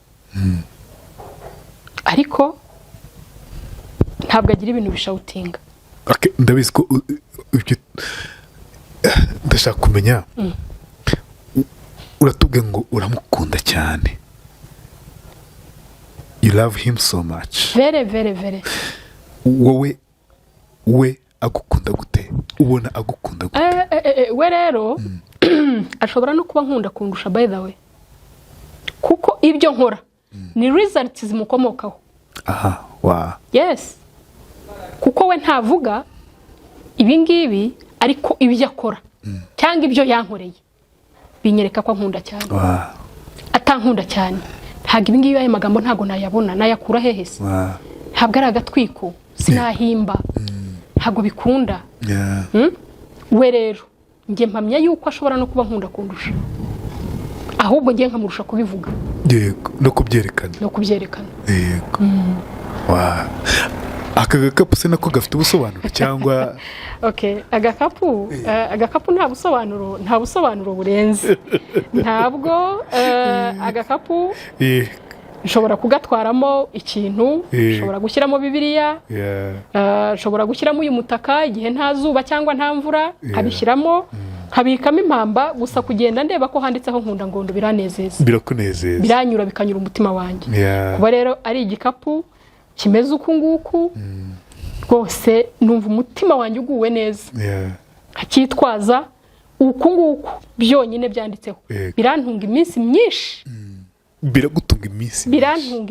ariko ntabwo agira ibintu bishawutinga ndabizi ko ndashaka kumenya uratubwiye ngo uramukunda cyane you love him so much very we agukunda gute ubona agukunda gute we rero ashobora no kuba nkunda kundusha by the way kuko ibyo nkora ni results zimukomokaho aha wa yes kuko we ntavuga ibi ngibi ariko ibyo akora cyangwa ibyo yankoreye binyereka ko nkunda cyane atankunda cyane ntabwo ibi ngibi ayo magambo ntago nayabona nayakura hehe se ntabwo ari agatwiko sinahimba ntago bikunda we rero nge mpamya yuko ashobora no kuba nkunda kundusha ahubwo nge nkamurusha kubivuga yego no kubyerekana yego wa aka gakapu se nako gafite ubusobanuro cyangwa agakapu nta busobanuro burenze ntabwo agakapu ushobora kugatwaramo ikintu ushobora gushyiramo Bibiliya ushobora gushyiramo uyu mutaka igihe nta zuba cyangwa nta mvura kabishyiramo kabikamo impamba gusa kugenda ndeba ko handitseho nkunda ngondo biranezeza birakunezeza biranyura bikanyura umutima wanjye kuba rero ari igikapu kimeze uku nguku rwose numva umutima wanjye uguwe neza akitwaza uku nguku byonyine byanditseho birantunga iminsi myinshi biragutunga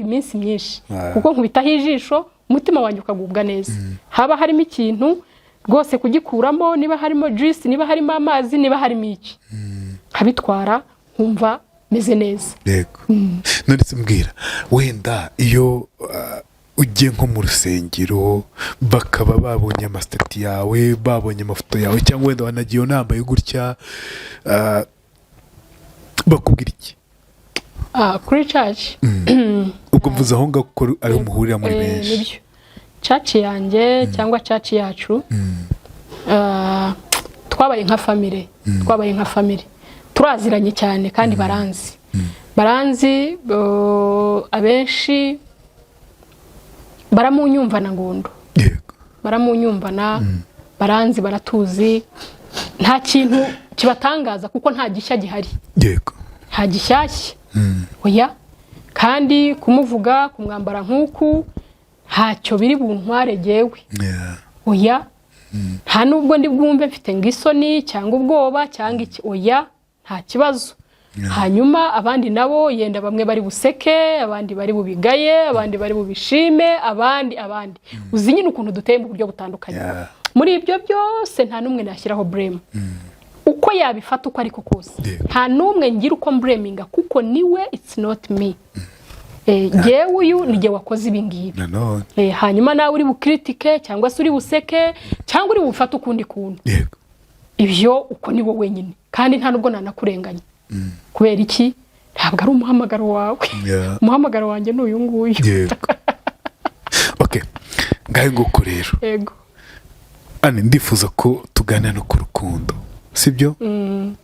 iminsi myinshi kuko nkubitaho ijisho umutima wanjye ukagubwa neza haba harimo ikintu rwose kugikuramo niba harimo juice niba harimo amazi niba harimo iki nkabitwara nkumva meze neza yego nanditse mbwira wenda iyo ugiye nko mu rusengero bakaba babonye amasitati yawe babonye amafoto yawe cyangwa wenda wanagiye unambaye gutya bakubwira iki kuri church ubwo mvuze aho ngaho ko ari umuhurira muri benshi nibyo church yanjye cyangwa church yacu twabaye nka family turaziranye cyane kandi baranzi abenshi baramunyumvana Ngondo baramunyumvana baranzi baratuzi nta kintu kibatangaza kuko nta gishya gihari nta gishyashya oya kandi kumuvuga kumwambara nk'uku ntacyo biri buntware jewe oya nta nubwo ndi bwumve mfite ngisoni cyangwa ubwoba cyangwa iki oya nta kibazo hanyuma abandi nabo yenda bamwe bari buseke abandi bari bubigaye abandi bari bubishime abandi uzi nyine ukuntu duteye mu buryo butandukanye muri ibyo byose nta numwe nashyiraho blame uko yabifata uko ariko kose nta numwe ngira uko mblaminga kuko niwe it's not me jewe uyu nije wakoze ibingibi hanyuma nawe uri bukritike cyangwa se uri buseke cyangwa uri bufata ukundi kuntu ibyo uko ni wowe wenyine kandi nta nubwo nanakurenganya kubera iki ntabwo ari umuhamagaro wawe umuhamagaro wanjye n'uyu nguyu okay ngahe nguko rero yego ane ndifuza ko tuganira no ku rukundo sibyo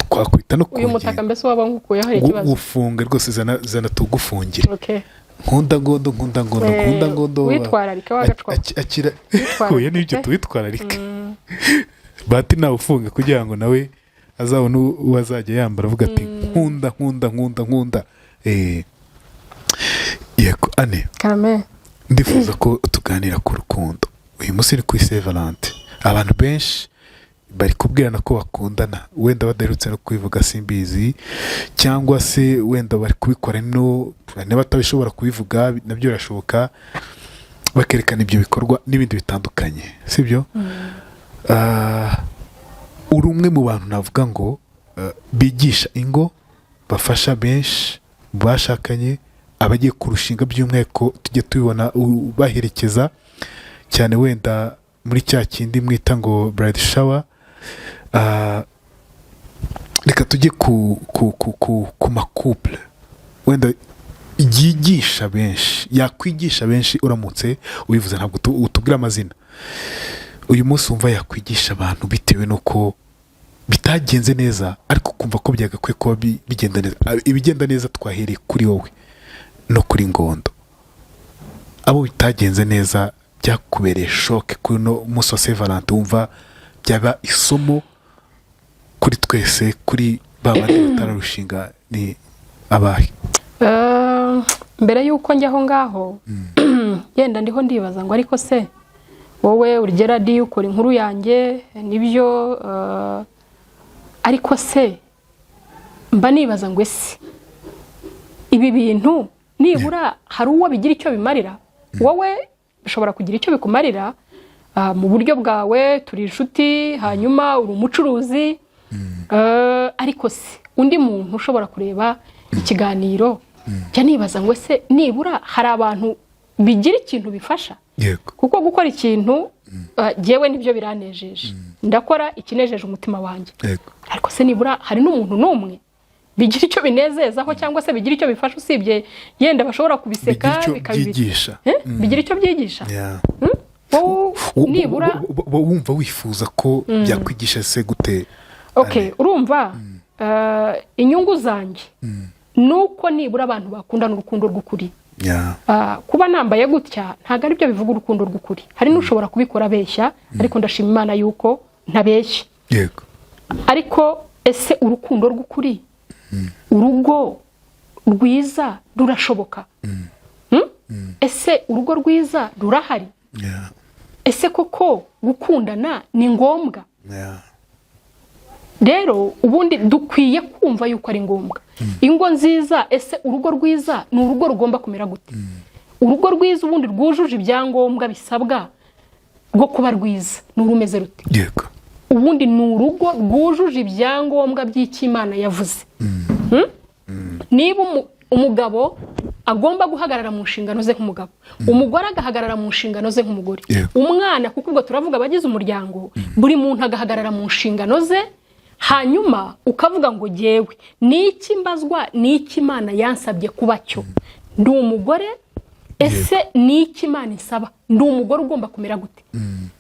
twakwita no uyu mutaka mbese waba nkukuye hari ikibazo ufunge rwose zana tugufungire okay nkunda ngondo witwararika wagacwa akira oya nibyo tuwitwararika bati nawe ufunge kugira ngo nawe azabona uwazajya yambara avuga ati nkunda yego ane Carmen ndifuza ko tuganira ku rukundo uyu munsi ni kuri Saint Valentin abantu benshi bari kubwirana ko bakundana wenda badarutse no kubivuga simbizi cyangwa se wenda bari kubikora no batabishobora kubivuga nabyo birashoboka bakerekana ibyo bikorwa n'ibindi bitandukanye sibyo uri umwe mu bantu navuga ngo bigisha ingo bafasha benshi bashakanye abagiye kurushinga by'umweko tujye tubibona baherekeza cyane wenda muri cya kindi mwita ngo bride shower reka tujye ku makouple wenda yigisha benshi yakwigisha benshi uramutse ubivuze ntabwo utubwira amazina uyu munsi wumva yakwigisha abantu bitewe nuko bitagenze neza ariko kumva ko byagakwiye kuba bigenda neza ibigenda neza twahereye kuri wowe no kuri Ngondo abo bitagenze neza byakubereye shock kuri no munsi wa Saint Valentin wumva byaba isomo kuri twese kuri babandi batararushinga ni abahe mbere yuko njyaho ngaho yenda ndiho ndibaza ngo ariko se wowe urigera di ukora inkuru yanjye nibyo ariko se mba nibaza ngo ese ibi bintu nibura hari uwo bigira icyo bimarira wowe bishobora kugira icyo bikumarira mu buryo bwawe turi inshuti hanyuma uri umucuruzi ariko se undi muntu ushobora kureba ikiganiro jya nibaza ngo ese nibura hari abantu bigira ikintu bifasha kuko gukora ikintu jewe nibyo biranejeje ndakora ikinejeje umutima wanjye ariko se nibura hari n'umuntu n'umwe bigira icyo binezezaho cyangwa se bigira icyo bifasha usibye yenda bashobora kubiseka bikabyigisha bigira icyo byigisha nibura wumva wifuza ko byakwigisha se gute okay urumva inyungu zanjye nuko nibura abantu bakundana urukundo rw'ukuri kuba nambaye gutya ntago ari byo bivuga urukundo rw'ukuri hari n'ushobora kubikora abeshya ariko ndashima Imana yuko ntabeshya yego ariko ese urukundo rw'ukuri urugo rwiza rurashoboka ese urugo rwiza rurahari ese koko gukundana ni ngombwa rero ubundi dukwiye kumva yuko ari ngombwa ingo nziza ese urugo rwiza ni urugo rugomba kumera gute urugo rwiza ubundi rwujuje ibyangombwa bisabwa rwo kuba rwiza ni urumeze rute yego ubundi ni urugo rwujuje ibyangombwa by'Imana yavuze niba umugabo agomba guhagarara mu nshingano ze nk'umugabo umugore agahagarara mu nshingano ze nk'umugore umwana kuko ubwo turavuga abagize umuryango buri muntu agahagarara mu nshingano ze hanyuma ukavuga ngo jewe niki mbazwa niki Imana yansabye kuba cyo ndi umugore ese niki Imana insaba ndi umugore ugomba kumera gute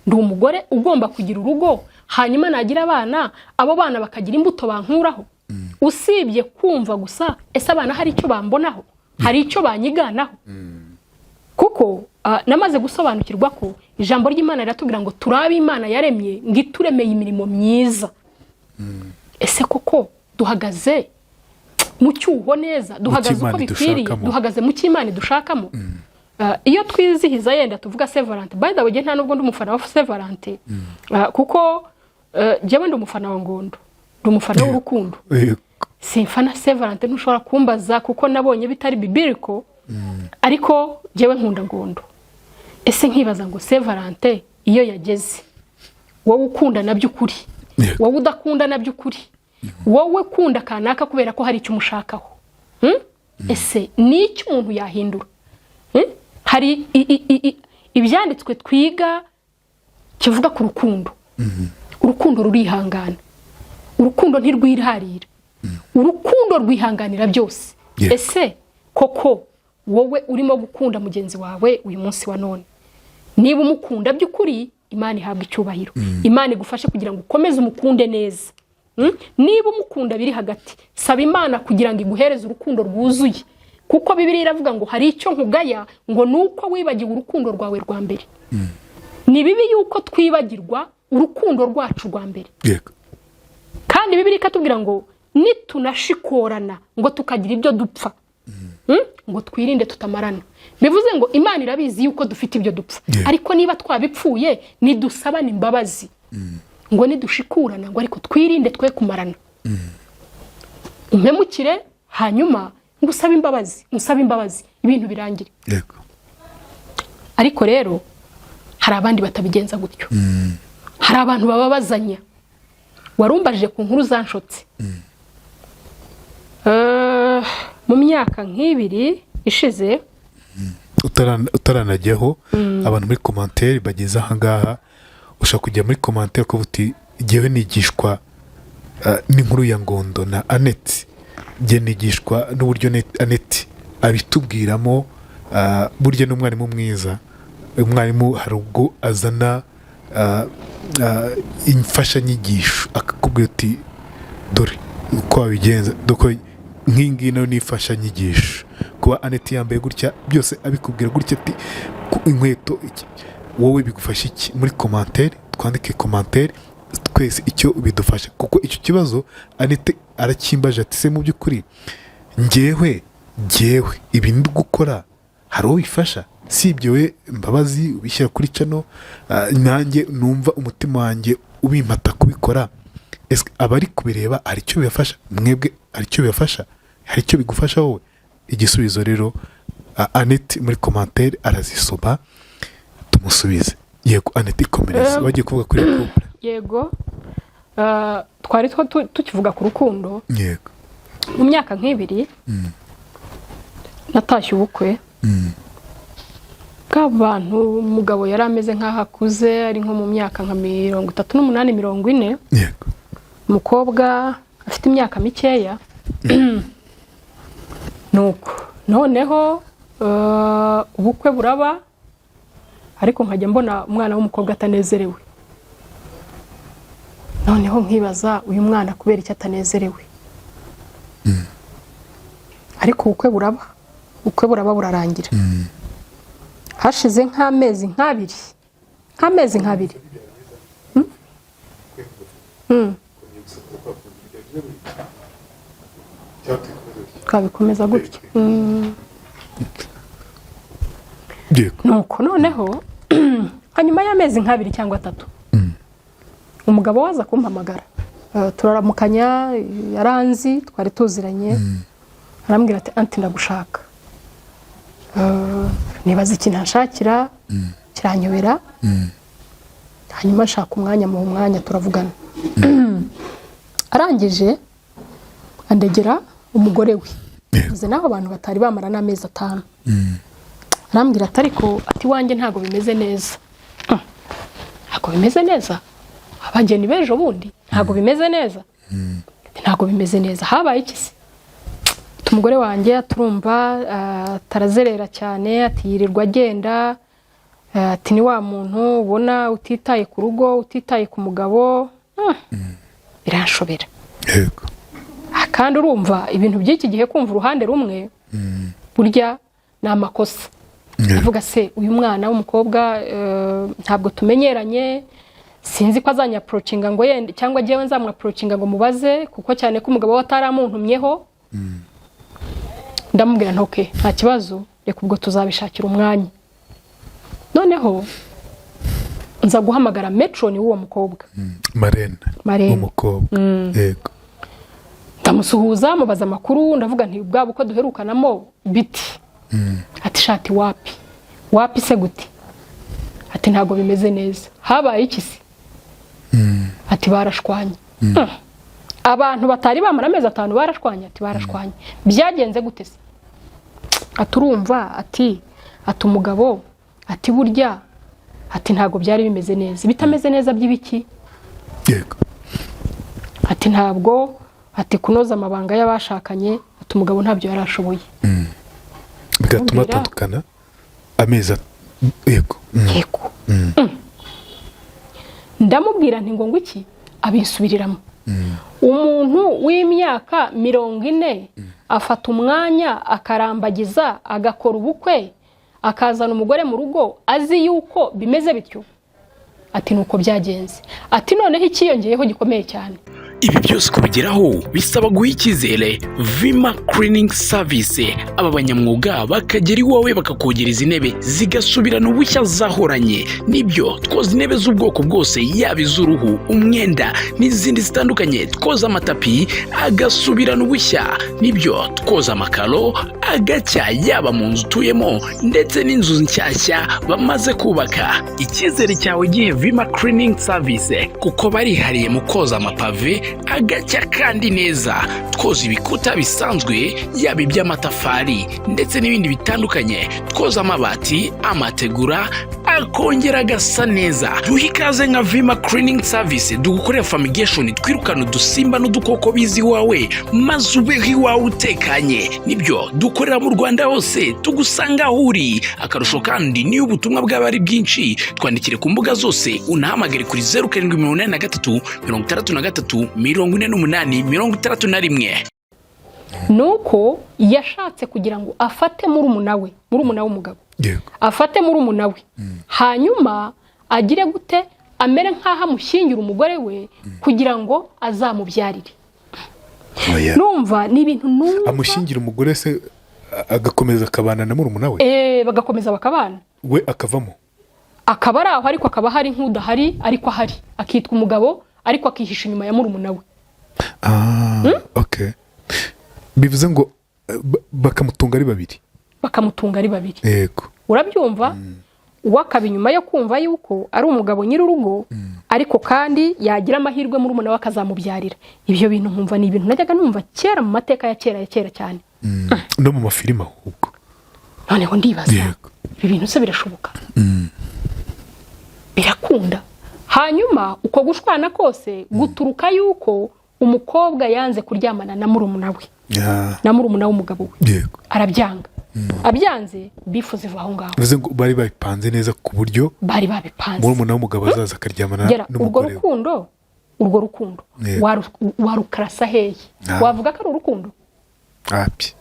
ndi umugore ugomba kugira urugo hanyuma nagira abana abo bana bakagira imbuto bankuraho usibye kumva gusa ese abana hari icyo bambonaho hari icyo banyiganaho kuko namaze gusobanukirwa ko ijambo ry'Imana riratubwira ngo turabe Imana yaremye ngo ituremeye imirimo myiza ese koko duhagaze mu cyuho neza duhagaze uko bikwiriye duhagaze mu cy'Imana dushakamo iyo twizihiza yenda tuvuga Saint Valentin, by the way nta nubwo ndi umufana wa Saint Valentin, kuko jewe ndi umufana wa Ngondo, ndi umufana w'urukundo. Simfana Saint Valentin ntushobora kumbaza kuko nabonye bitari biblical, ariko jewe nkunda Ngondo. Ese nkibaza ngo Saint Valentin iyo yageze, wowe ukunda naby'ukuri, wowe udakunda naby'ukuri, wowe kunda kanaka kubera ko hari icyo umushakaho, ese ni icyo umuntu yahindura? Hari ibyanditswe twiga kivuga ku rukundo. Urukundo rurihangana, urukundo ntirwirharira, urukundo rwihanganira byose. Ese koko wowe urimo gukunda mugenzi wawe uyu munsi wa none, niba umukunda by'ukuri, Imana ihabwa icyubahiro, Imana igufashe kugira ngo ukomeze umukunde neza. Niba umukunda biri hagati, saba Imana kugira ngo iguhereze urukundo rwuzuye, kuko Bibiliya iravuga ngo hari icyo nkugaya ngo nuko wibagiwe urukundo rwawe rwa mbere. Ni bibi yuko twibagirwa urukundo rwacu rwa mbere. Kandi Bibiliya ikatubwira ngo nitunashikorana ngo tukagira ibyo dupfa, ngo twirinde tutamarana. Bivuze ngo Imana irabizi yuko dufite ibyo dupfa, ariko niba twabipfuye nidusabana imbabazi, ngo nidushikurana ngo ariko twirinde twe kumarana. Umpemukire hanyuma ngusaba imbabazi, musaba imbabazi, ibintu birangire. Ariko rero hari abandi batabigenza gutyo. Hari abantu bababazanya. Warumbajije ku nkuru zanshotse. Mu myaka nk'ibiri ishize, utaranajyaho abantu muri commentaire bageze aha ngaha, ushaka kujya muri commentaire ko uti jewe nigishwa n'inkuru ya Ngondo na Annette, je nigishwa n'uburyo Annette abitubwiramo, burya n'umwarimu mwiza. Umwarimu hari ubwo azana imfasha nyigisho akakubwira uti dore uko wabigenza, doko nk'ingino nifasha nyigisho. Kuba Annette yambaye gutya byose abikubwira gutya ati inkweto iki, wowe bigufasha iki? Muri commentaire twandike commentaire twese icyo bidufasha, kuko icyo kibazo Annette arakimbaje ati se mu by'ukuri njyewe ibi ndi gukora hari uwo bifasha? Si ibyo we Mbabazi ubishyira kuri cano, nanjye numva umutima wanjye ubimpata kubikora, ese abari kubireba hari icyo bibafasha? Mwebwe hari icyo bibafasha? Hari icyo bigufasha wowe? Igisubizo rero Annette muri commentaire arazisoma tumusubize. Yego Annette ikomereza, wagiye kuvuga kuri couple. Yego, twari tukivuga ku rukundo. Yego, mu myaka nk'ibiri natashye ubukwe bw'abantu, umugabo yari ameze nk'aho akuze, ari nko mu myaka nka 38 40. yego, umukobwa afite imyaka mikeya. Nuko noneho ubukwe buraba, ariko nkajya mbona umwana w'umukobwa atanezerewe. Noneho nkibaza uyu mwana kubera icyo atanezerewe. Ariko ubukwe buraba burarangira. Hashize nk'amezi nk'abiri. Twabikomeza gutya. Nuko noneho hanyuma y'amezi nk'abiri cyangwa 3, umugabo waza kumpamagara, turaramukanya, yaranzi, twari tuziranye. Arambwira ati anti ndagushaka. Nibaza ikintu nshakira, kiranyobera. Hanyuma nshaka umwanya turavugana. Arangije andegera umugore we. Uze naho abantu batari bamara n'amezi 5. Arambwira ati ariko ati wanjye ntago bimeze neza. Ntago bimeze neza? Abageni bejo bundi ntago bimeze neza? Ntago bimeze neza. Habaye iki se? Umugore wanjye aturumva tarazerera cyane, ati yirirwa agenda, ati ni wa muntu ubona utitaye ku rugo, utitaye ku mugabo. Biranshobera. Yego. Kandi urumva ibintu by'iki gihe kumva uruhande rumwe burya ni amakosa. Avuga se uyu mwana w'umukobwa ntabwo tumenyeranye, sinzi ko azanya approachinga ngo yende cyangwa jewe nzamwa approachinga ngo mubaze, kuko cyane ko umugabo wataramuntumyeho. Ndamubwira ntoke nta kibazo, reka ubwo tuzabishakira umwanya. Noneho nza guhamagara metroni w'uwo mukobwa Marene umukobwa yego, ndamusuhuza mubaza amakuru, ndavuga nti bwabo uko duherukanamo biti. Ati shati wapi se gute? Ati ntago bimeze neza. Habaye iki se? Ati barashwanye. Abantu batari bamara amezi 5 barashwanye. Ati barashwanye. Byagenze gute se? Aturumva ati umugabo ati burya ati ntago byari bimeze neza. Bitameze neza by'ibiki? Yego. Ati ntabwo ati kunoza amabanga y'abashakanye, ati umugabo ntabyo yarashoboye. Bigatuma atandukana amezi yego. Yego. Ndamubwira nti ngo iki abisubiriramo. Umuntu w'imyaka 40 afata umwanya akarambagiza agakora ubukwe akazana umugore mu rugo azi yuko bimeze bityo. Ati nuko byagenze. Ati noneho ikiyongeyeho gikomeye cyane. Ibi byose kubigeraho bisaba guha icyizere Vima Cleaning Service. Aba banyamwuga bakagera iwawe bakakogereza intebe zigasubirana ubushya zahoranye. Nibyo twoza intebe z'ubwoko bwose, yaba iz'uruhu, umwenda n'izindi zitandukanye. Twoza amatapi agasubirana ubushya. Nibyo twoza amakaro agacya, yaba mu nzu utuyemo ndetse n'inzu nshyashya bamaze kubaka. Icyizere cyawe gihe Vima Cleaning Service kuko barihariye mu koza amapave agacya kandi neza. Twoza ibikuta bisanzwe, yaba iby'amatafari ndetse n'ibindi bitandukanye. Twoza amabati, amategura akongera agasa neza. Duhikaze nka Vima Cleaning Service dugukorera fumigation, twirukana udusimba n'udukoko bizi wawe maze ubeho iwawe utekanye. Nibyo dukorera mu Rwanda hose, tugusanga aho uri. Akarusho kandi niyo ubutumwa bw'abari bwinshi, twandikire ku mbuga zose, unahamagare kuri 0783 63 48 61. Nuko yashatse kugira ngo afate murumuna w'umugabo. Yego. Afate murumuna we. Hanyuma agire gute amere nkaho amushyingira umugore we kugira ngo azamubyarire. Numva ni ibintu amushyingira umugore se agakomeza akabana na murumuna we. Bagakomeza bakabana. We akavamo. Akabara aho ariko akaba hari nk'udahari ariko ahari. Akitwa umugabo ariko akihisha inyuma ya murumuna we. Okay. Bivuze ngo bakamutunga ari babiri. Yego. Urabyumva? Uwakaba inyuma yo kumva yuko ari umugabo nyir'urugo ariko kandi yagira amahirwe murumuna we akazamubyarira. Ibyo bintu nkumva ni ibintu najyaga numva kera mu mateka ya kera cyane. No mu mafilime ahubwo. Noneho ndibaza. Ibi bintu se birashoboka? Birakunda. Hanyuma uko gushwana kose guturuka yuko umukobwa yanze kuryamana na murumuna we. Na murumuna w'umugabo we. Yego. Arabyanga. Abyanze bifuza iva aho ngaho. Bivuze ngo bari babipanze neza ku buryo bari babipanze. Murumuna w'umugabo azaza akaryamana n'umugore we. Urwo rukundo warukarasa hehe? Wavuga ko ari urukundo? Api.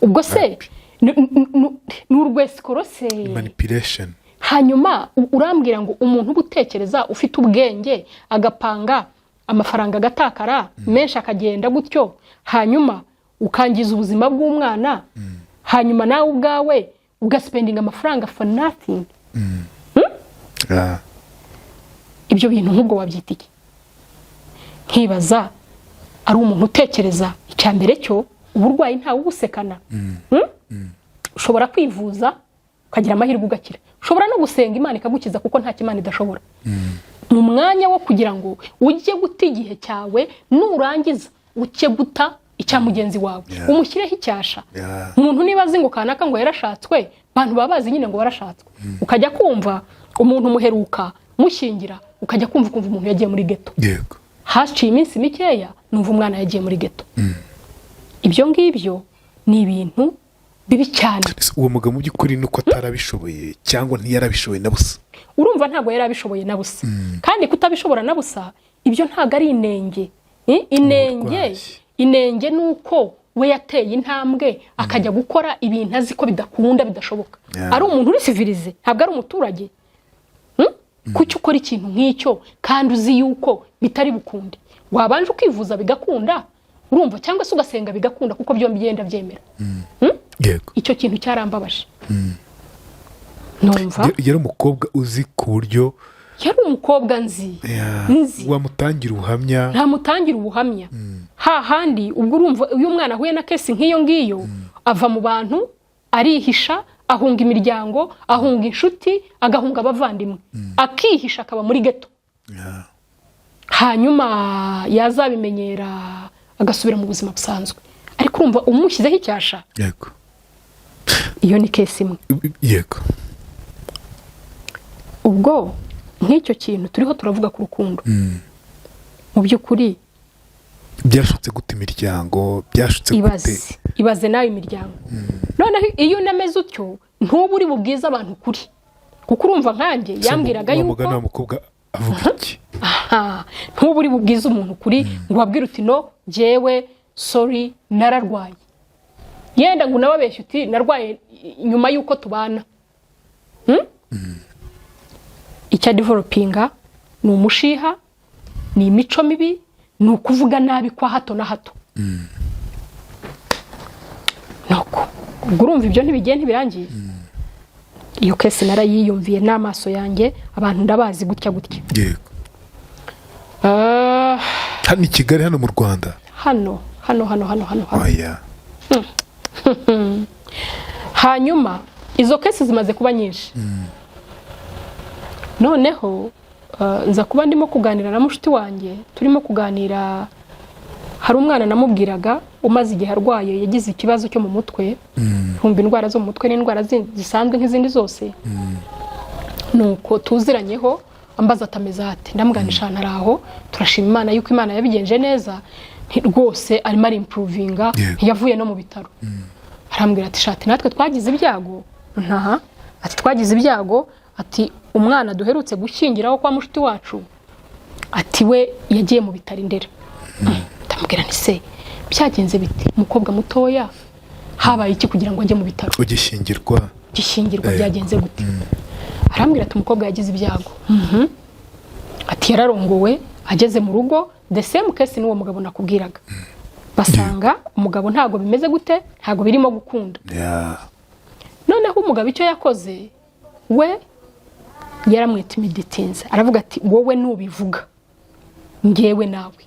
Ubwo se ni urwesikorose. Manipulation. Hanyuma urambwira ngo umuntu ubutekereza ufite ubwenge agapanga amafaranga agatakara menshi akagenda gutyo, hanyuma ukangiza ubuzima bw'umwana, hanyuma nawe ubwawe ugaspendinga amafaranga for nothing. Ibyo bintu nk'ubwo wabyita iki? Nkibaza ari umuntu utekereza icyambere cyo uburwayi ntawe ubusekana. Ushobora kwivuza ukagira amahirwe ugakira. Ushobora no gusenga Imana ikagukiza kuko nta kimana idashobora. Mu mwanya wo kugira ngo ujye guta igihe cyawe nurangiza uke guta icya mugenzi wawe umushyireho icyasha. Umuntu niba azi ngo kanaka ngo yarashatswe, bantu babazi nyine ngo barashatswe. Ukajya kumva umuntu muheruka mushingira, ukajya kumva umuntu yagiye muri ghetto. Yego. Haciye iminsi mikeya numva umwana yagiye muri ghetto. Ibyo ngibyo ni ibintu bibi cyane. Uwo mugabo mu by'ukuri nuko atarabishoboye cyangwa ntiyarabishoboye na busa. Urumva ntago yarabishoboye na busa. Kandi kutabishobora na busa ibyo ntago ari inenge. Inenge nuko we yateye intambwe akajya gukora ibintu azi ko bidakunda bidashoboka. Ari umuntu uri civilize, ntabwo ari umuturage. Kuki ukora ikintu nk'icyo kandi uzi yuko bitari bukunde? Wabanje ukivuza bigakunda, urumva, cyangwa se ugasenga bigakunda kuko byombi byenda byemera. icyo kintu cyarambabaje numva yari umukobwa uzi ku buryo yari umukobwa nzi wamutangira ubuhamya ntamutangira ubuhamya hahandi ubwo urumva uyu mwana ahuye na kesi nk'iyo ngiyo ava mu bantu arihisha ahunga imiryango ahunga inshuti agahunga abavandimwe akihisha akaba muri geto hanyuma yazabimenyera agasubira mu buzima busanzwe ariko urumva umushyizeho icyasha iyo ni kesi imwe ubwo nk'icyo kintu turiho turavuga ku rukundo mu by'ukuri byashutse gute imiryango byashutse gute ibaze nawe imiryango noneho iyo unameze utyo ntuba uri bubwize abantu ukuri kuko urumva nkanjye yambwiraga yuko umugana w'umukobwa avuga iki ntuba uri bubwize umuntu ukuri ngo wabwire uti no jyewe sorry nararwaye yenda ngo unababeshye uti narwaye nyuma y'uko tubana icya developinga ni umushiha ni imico mibi ni ukuvuga nabi kwa hato na hato nuko ubwo urumva ibyo ntibigenda ntibirangiye iyo kesi narayiyumviye n'amaso yanjye abantu ndabazi gutya hano i Kigali hano mu Rwanda hano hanyuma izo kesi zimaze kuba nyinshi noneho nza kuba ndimo kuganira na mushiti wanjye turimo kuganira hari umwana namubwiraga umaze igihe arwaye yagize ikibazo cyo mu mutwe ntumva indwara zo mu mutwe n'indwara zisanzwe nk'izindi zose nuko tuziranyeho ambaza atameze ate ndamuganisha ahantu araho turashima Imana yuko Imana yabigenje neza rwose arimo ari improvinga yavuye no mu bitaro arambwira ati shati natwe twagize ibyago ati twagize ibyago ati umwana duherutse gushyingiraho kwa mushiti wacu ati we yagiye mu bitaro Indera ndamubwira nti se byagenze bite umukobwa mutoya habaye iki kugira ngo ajye mu bitaro gishyingirwa byagenze gute arambwira ati umukobwa yagize ibyago ati yararongowe ageze mu rugo the same case n'uwo mugabo nakubwiraga basanga umugabo ntago bimeze gute ntago birimo gukunda noneho umugabo icyo yakoze we yaramwita imiditinze aravuga ati wowe nubivuga ngewe nawe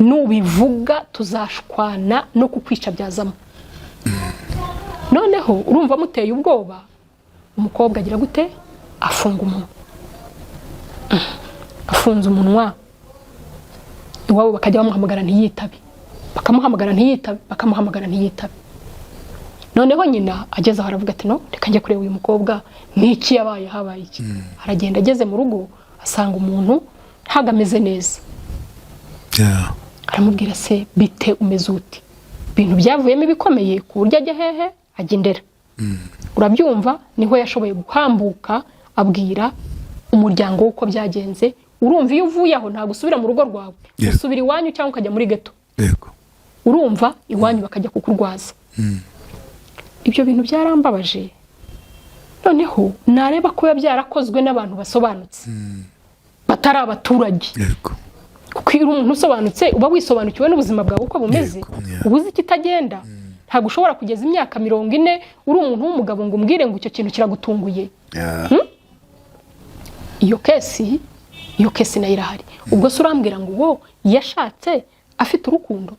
nubivuga tuzashwana no kukwica byazamo noneho urumva muteye ubwoba umukobwa agira gute afunga umunwa afunze umunwa iwabo bakajya bamuhamagara ntiyitabe bakamuhamagara ntiyitabe noneho nyina ageze aho aravuga ati no reka njye kureba uyu mukobwa n'iki habaye iki aragenda ageze mu rugo asanga umuntu ntago ameze neza aramubwira se bite umeze uti ibintu byavuyemo ibikomeye ku buryo ajya hehe ajya Indera urabyumva niho yashoboye guhambuka abwira umuryango uko byagenze urumva iyo uvuye aho ntago usubira mu rugo rwawe usubira iwanyu cyangwa ukajya muri geto urumva iwanyu bakajya kukurwaza ibyo bintu byarambabaje noneho nareba ko byarakozwe n'abantu basobanutse batari abaturage kuko iyo umuntu usobanutse uba wisobanukiwe n'ubuzima bwawe uko bumeze ubuze ikitagenda ntago ushobora kugeza imyaka 40 uri umuntu w'umugabo ngo umbwire ngo icyo kintu kiragutunguye iyo kesi nayo irahari ubwo se urambwira ngo wo yashatse afite urukundo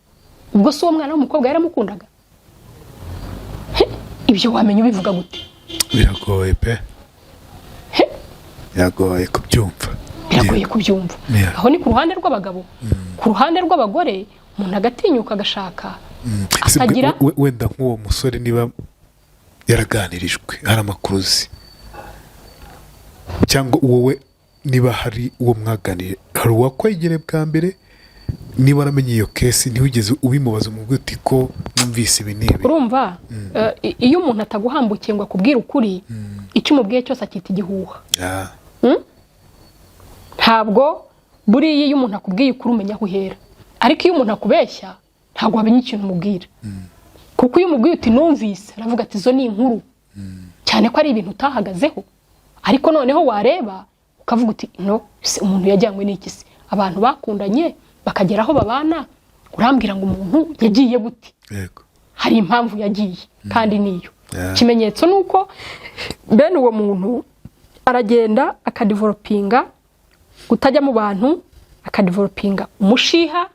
ubwo se uwo mwana w'umukobwa yaramukundaga ibyo wamenya ubivuga gute biragoye pe biragoye kubyumva aho ni ku ruhande rw'abagabo ku ruhande rw'abagore umuntu agatinyuka agashaka akagira wenda nk'uwo musore niba yaraganirijwe hari amakuruzi cyangwa wowe niba hari uwo mwaganire hari uwakwegereye bwa mbere niba waramenye iyo kesi ntiwigeze ubimubaza umubwira uti ko numvise ibi n'ibi urumva iyo umuntu ataguhambukiye ngo akubwire ukuri icyo umubwiye cyose akita igihuha ntabwo buriya iyo umuntu akubwiye ukuri umenya aho uhera ariko iyo umuntu akubeshya ntabwo wamenya ikintu umubwira kuko iyo umubwiye uti numvise aravuga ati izo ni inkuru cyane ko ari ibintu utahagazeho ariko noneho wareba ukavuga uti no umuntu yajyanywe n'iki se abantu bakundanye bakagera aho babana urambwira ngo umuntu yagiye gute hari impamvu yagiye kandi niyo ikimenyetso nuko bene uwo muntu aragenda akadevelopinga kutajya mu bantu, akadevelopinga umushiha,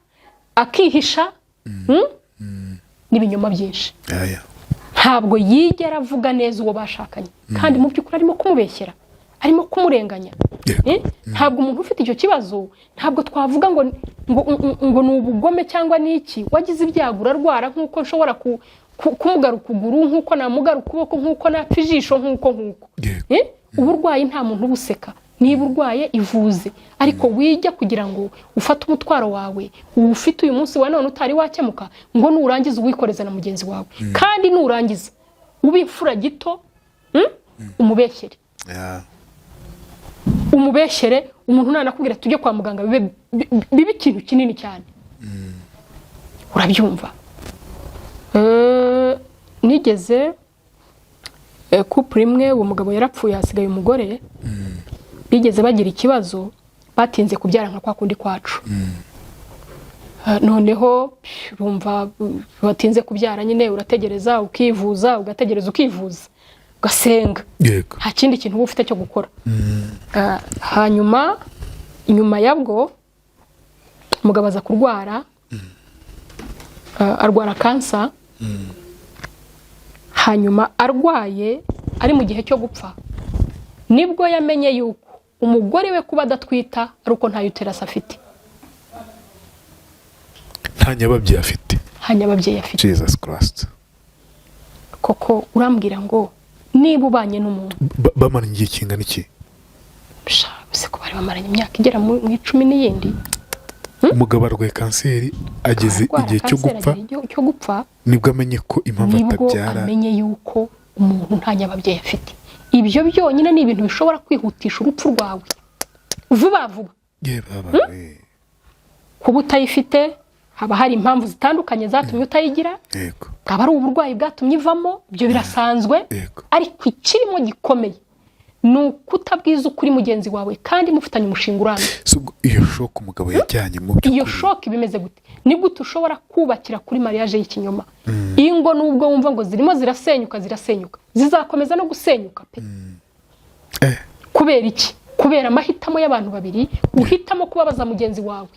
akihisha n'ibinyoma byinshi. Ntabwo yigera avuga neza uwo bashakanye kandi mu by'ukuri arimo kumubeshyera, arimo kumurenganya. Ntabwo umuntu ufite icyo kibazo ntabwo twavuga ngo ni ubugome cyangwa niki, wagize ibyago urarwara nk'uko nshobora kumugara ukuguru, nk'uko namugara ukuboko, nk'uko napfa ijisho, nk'uko uburwayi nta muntu ubuseka. Niba urwaye ivuze, ariko wijya kugira ngo ufate umutwaro wawe ufite uyu munsi wa none utari wakemuka ngo nurangiza uwikoreza na mugenzi wawe, kandi nurangiza ubimfura gito umubeshyere. Umubeshyere umuntu nanakubwira tujye kwa muganga bibe ikintu kinini cyane. Urabyumva? Nigeze couple imwe, uwo mugabo yarapfuye hasigaye umugore, bigeze bagira ikibazo, batinze kubyara nka kwa kundi kwacu. Noneho urumva batinze kubyara nyine urategereza ukivuza, ugategereza ukivuza, ugasenga, nta kindi kintu uba ufite cyo gukora. Hanyuma nyuma yabwo umugabo aza kurwara, arwara kansa. Hanyuma arwaye ari mu gihe cyo gupfa, nibwo yamenye yuko umugore we kuba adatwita ari uko nta uterus afite, nta nyababyeyi afite. Jesus Christ. Koko urambwira ngo niba ubanye n'umuntu bamaranye igihe kingana iki? Se ko bari bamaranye imyaka igera mu 10 n'iyindi. Umugabo arwaye kanseri, ageze igihe cyo gupfa, nibwo amenye ko impamvu atabyara, nibwo amenye yuko umuntu nta nyababyeyi afite. Ibyo byonyine ni ibintu bishobora kwihutisha urupfu rwawe vuba vuba. Kuba utayifite haba hari impamvu zitandukanye zatumye utayigira, haba ari uburwayi bwatumye ivamo, ibyo birasanzwe. Ariko ikirimo gikomeye ni ukutabwiza ukuri mugenzi wawe kandi mufitanye umushinga urambye. Iyo shock umugabo yajyanye mu by'ukuri, iyo shock bimeze gute? Ni gute ushobora kubakira kuri mariage y'ikinyoma? Ingo nubwo wumva ngo zirimo zirasenyuka, zizakomeza no gusenyuka pe. Kubera iki? Kubera amahitamo y'abantu babiri, uhitamo kubabaza mugenzi wawe,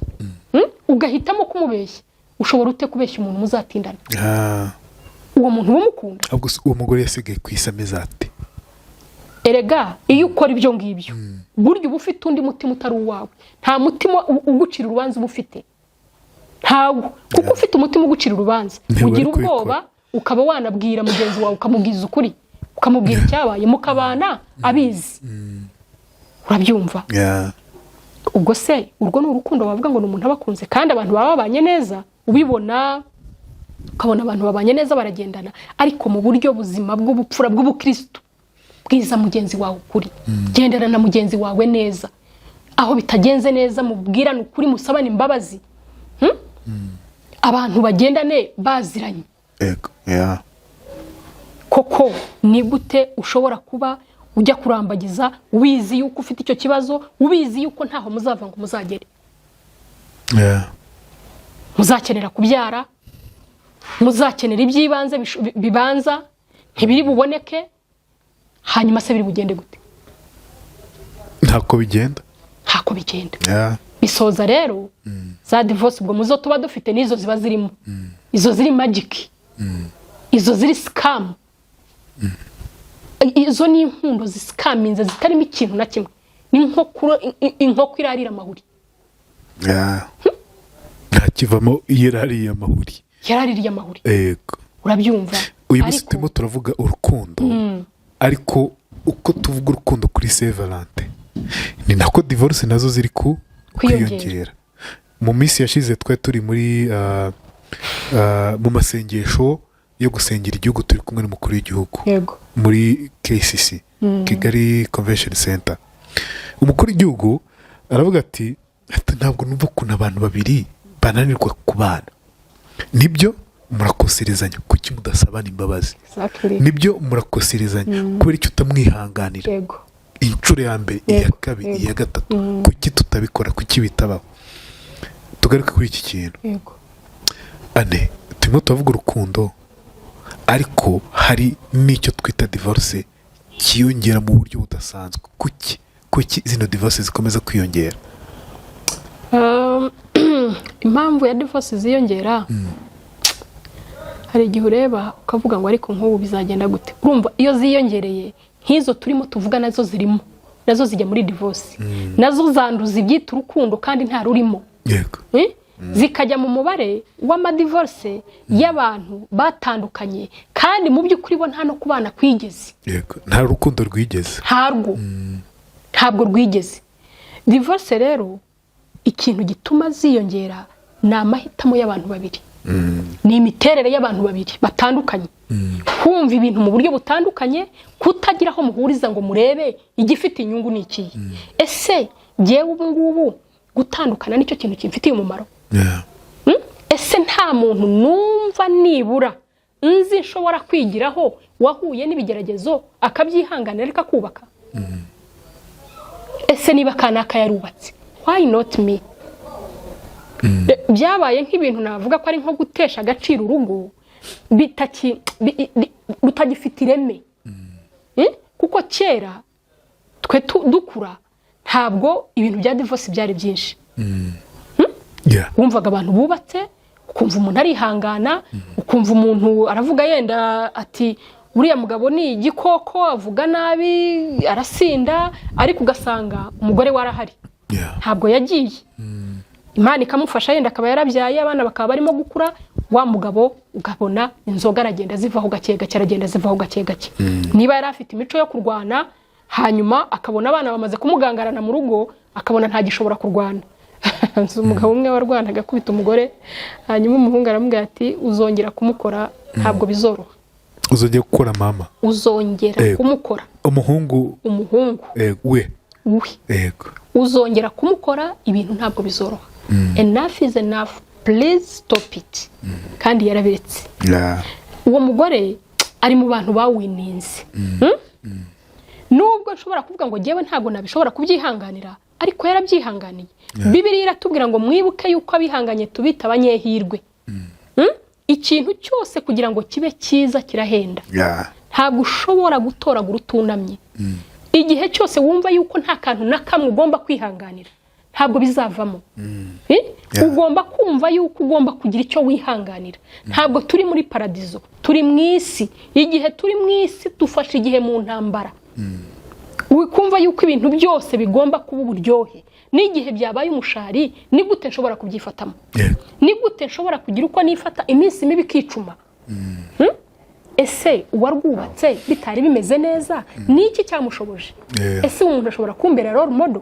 ugahitamo kumubeshya. Ushobora ute kubeshya umuntu muzatindana? Uwo muntu umukunda. Ahubwo uwo mugore yasigaye kwisameza ate? Erega iyo ukora ibyo ngibyo, burya uba ufite undi mutima utari uwawe. Nta mutima ugucira urubanza uba ufite, ntawo. Kuko ufite umutima ugucira urubanza, ugira ubwoba, ukaba wanabwira mugenzi wawe, ukamubwiza ukuri, ukamubwira icyabaye, mukabana abizi. Urabyumva? Ubwo se urwo ni urukundo bavuga ngo n'umuntu abakunze, kandi abantu baba babanye neza, ubibona ukabona abantu babanye neza baragendana, ariko mu buryo buzima bw'ubupfura bw'ubukristo. Bwiza mugenzi wawe ukuri, gendana na mugenzi wawe neza. Aho bitagenze neza mubwirana ukuri, musabana imbabazi. Abantu bagendane baziranye. Koko ni gute ushobora kuba ujya kurambagiza ubizi yuko ufite icyo kibazo, ubizi yuko ntaho muzava ngo muzagere? Muzakenera kubyara, muzakenera ibyibanze bibanza, ntibiri buboneke. Hanyuma se biri bugende gute? Ntako bigenda. Bisoza rero za divorce ubwo muzo tuba dufite nizo ziba zirimo. Izo ziri magic, izo ziri scam, izo ni inkundo ziscaminze zitarimo ikintu na kimwe. Ni inkoko irarira amahuri. Ntakivamo iraririye amahuri. Urabyumva? Uyu munsi turimo turavuga urukundo, ariko uko tuvuga urukundo kuri Saint Valentin ni nako divorce nazo ziri kwiyongera. Mu minsi yashize turi muri mu masengesho yo gusengera igihugu, turi kumwe n'umukuru w'igihugu muri KCC, Kigali Convention Center. Umukuru w'igihugu aravuga ati ntabwo numva ukuntu abantu babiri bananirwa kubana. Nibyo murakoserezanya, kuki mudasabana imbabazi? Nibyo murakoserezanya, kubera icyo utamwihanganira inshuro ya mbere, iya kabiri, iya gatatu, kuki tutabikora, kuki bitabaho? Tugaruke kuri iki kintu. Ane turimo tuvuga urukundo, ariko hari n'icyo twita divorce kiyongera mu buryo budasanzwe. Kuki zino divorce zikomeza kwiyongera? Impamvu ya divorce ziyongera, hari igihe ureba ukavuga ngo ariko nk'ubu bizagenda gute. Urumva iyo ziyongereye nk'izo turimo tuvuga nazo zirimo, nazo zijya muri divorce, nazo zanduza ibyita urukundo kandi nta rurimo. Yego. Zikajya mu mubare w'amadivorce y'abantu batandukanye kandi mu by'ukuri bo nta no kubana kwigeze. Yego, nta rukundo rwigeze. Ntabwo rwigeze. Divorce rero ikintu gituma ziyongera ni amahitamo y'abantu babiri. Ni imiterere y'abantu babiri batandukanye. Kumva ibintu mu buryo butandukanye, kutagira aho muhuriza ngo murebe igifite inyungu n'ikiyi. Ese jewe ubu ngubu gutandukana nicyo kintu kimfitiye umumaro? Ese nta muntu numva nibura nzi nshobora kwigiraho wahuye n'ibigeragezo akabyihanganira ariko akubaka? Ese niba kanaka yarubatse, why not me? Byabaye nk'ibintu navuga ko ari nko gutesha agaciro urugo rutagifite ireme. Kuko kera twe dukura ntabwo ibintu bya divorce byari byinshi. Wumvaga abantu bubatse, ukumva umuntu arihangana, ukumva umuntu aravuga yenda ati uriya mugabo ni igikoko, avuga nabi, arasinda, ariko ugasanga umugore warahari. Ntabwo yagiye. Imana ikamufasha yenda akaba yarabyaye, abana bakaba barimo gukura, wa mugabo ugabona inzoga aragenda zivaho gake gake, aragenda zivaho gake gake. Niba yari afite imico yo kurwana, hanyuma akabona abana bamaze kumugangarana mu rugo, akabona nta gishobora kurwana. Umugabo umwe warwanaga akubita umugore, hanyuma umuhungu aramubwira ati uzongera kumukora ntabwo bizoroha. Uzongera gukora mama? Uzongera kumukora. Umuhungu we. Yego. Uzongera kumukora ibintu ntabwo bizoroha. Enough is enough, please stop it. Kandi yarabiretse. Uwo mugore ari mu bantu bawininze. Nubwo nshobora kuvuga ngo jewe ntabwo nabishobora kubyihanganira, ariko yarabyihanganiye. Bibiliya iratubwira ngo mwibuke yuko abihanganye tubita abanyehirwe. Ikintu cyose kugira ngo kibe cyiza kirahenda. Ntabwo ushobora gutoragura utunamye. Igihe cyose wumva yuko nta kantu na kamwe ugomba kwihanganira, ntabwo bizavamo. Ugomba kumva yuko ugomba kugira icyo wihanganira. Ntabwo turi muri paradizo, turi mu isi. Igihe turi mu isi dufashe igihe mu ntambara. Wikumva yuko ibintu byose bigomba kuba uburyohe. N'igihe byabaye umushari, ni gute nshobora kubyifatamo? Ni gute nshobora kugira uko nifata iminsi mibi ikicuma? Ese uwarwubatse bitari bimeze neza, niki cyamushoboje? Ese umuntu ashobora kumbera role model?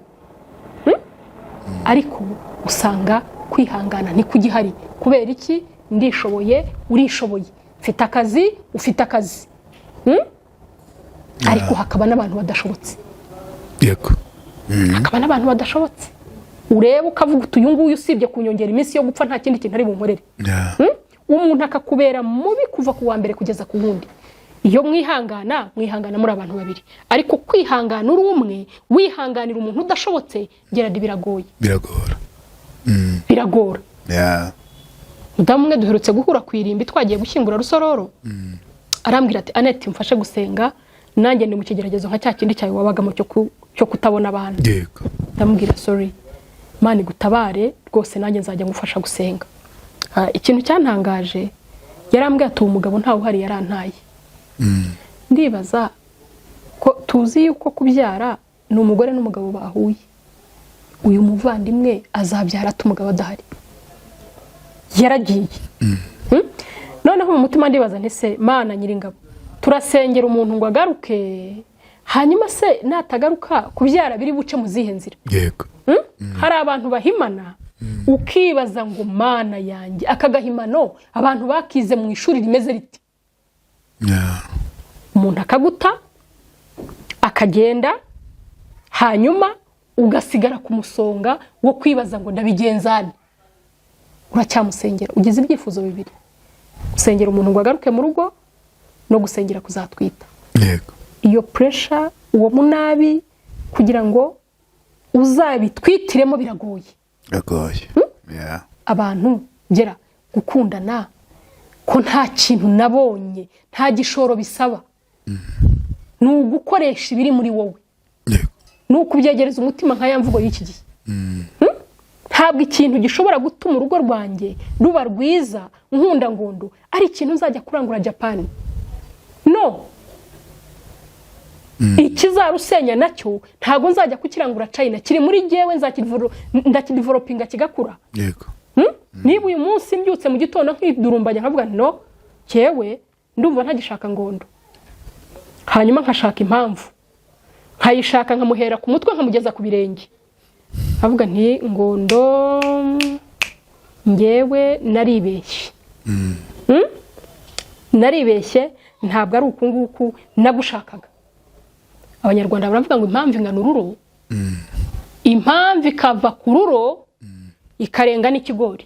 Ariko usanga kwihangana ntikugihari. Kubera iki? Ndishoboye, urishoboye. Mfite akazi, ufite akazi. Ariko hakaba n'abantu badashobotse. Yego. Hakaba n'abantu badashobotse. Ureba ukavuga uti uyu nguyu usibye kunyongera iminsi yo gupfa nta kindi kintu ari bunkorere. Umuntu akakubera mubi kuva ku wa mbere kugeza ku wundi. Iyo mwihangana muri abantu babiri. Ariko kwihangana uri umwe, wihanganira umuntu udashobotse, geradi biragoye. Biragora. Mudamu umwe duherutse guhura ku irimbi twagiye gushyingura Rusororo. Arambwira ati Annette mfashe gusenga, nanjye ndi mu kigeragezo nka cya kindi cyawe wabagamo cyo kutabona abantu. Ndamubwira sorry, Imana igutabare rwose, nanjye nzajya ngufasha gusenga. Ikintu cyantangaje, yarambwira ati umugabo ntawe uhari yarantaye. Ndibaza ko tuzi yuko kubyara ni umugore n'umugabo bahuye. Uyu muvandimwe azabyara ati umugabo adahari. Yaragiye. Noneho mu mutima ndibaza nti se Mana Nyiringabo, turasengera umuntu ngo agaruke, hanyuma se natagaruka kubyara biri buce mu zihe nzira? Yego. Hari abantu bahimana, ukibaza ngo Mana yanjye, akagahimano abantu bakize mu ishuri rimeze riti. Umuntu akaguta akagenda, hanyuma ugasigara ku musonga wo kwibaza ngo ndabigenzane. Uracyamusengera, ugize ibyifuzo bibiri: gusengera umuntu ngo agaruke mu rugo no gusengera kuzatwita. Yego. Iyo pressure, uwo munabi kugira ngo uzabitwitiremo biragoye. Biragoye. Abantu gera gukundana ko nta kintu nabonye nta gishoro bisaba ni ugukoresha ibiri muri wowe ni ukubyegereza umutima nka ya mvugo y'iki gihe ntabwo ikintu gishobora gutuma urugo rwanjye ruba rwiza nkunda ngondo ari ikintu nzajya kurangura Japan no ikizarusenya nacyo ntago nzajya kukirangura China kiri muri jewe ndakidevelopinga kigakura yego niba uyu munsi mbyutse mu gitondo nkidurumbanya nkavuga no cyewe ndumva ntagishaka ngondo hanyuma nkashaka impamvu nkayishaka nkamuhera ku mutwe nkamugeza ku birenge avuga nti ngondo ngewe naribeshye naribeshye ntabwo ari ukunguku nagushakaga abanyarwanda baravuga ngo impamvu ingana ururo impamvu ikava ku ruro ikarenga n'ikigori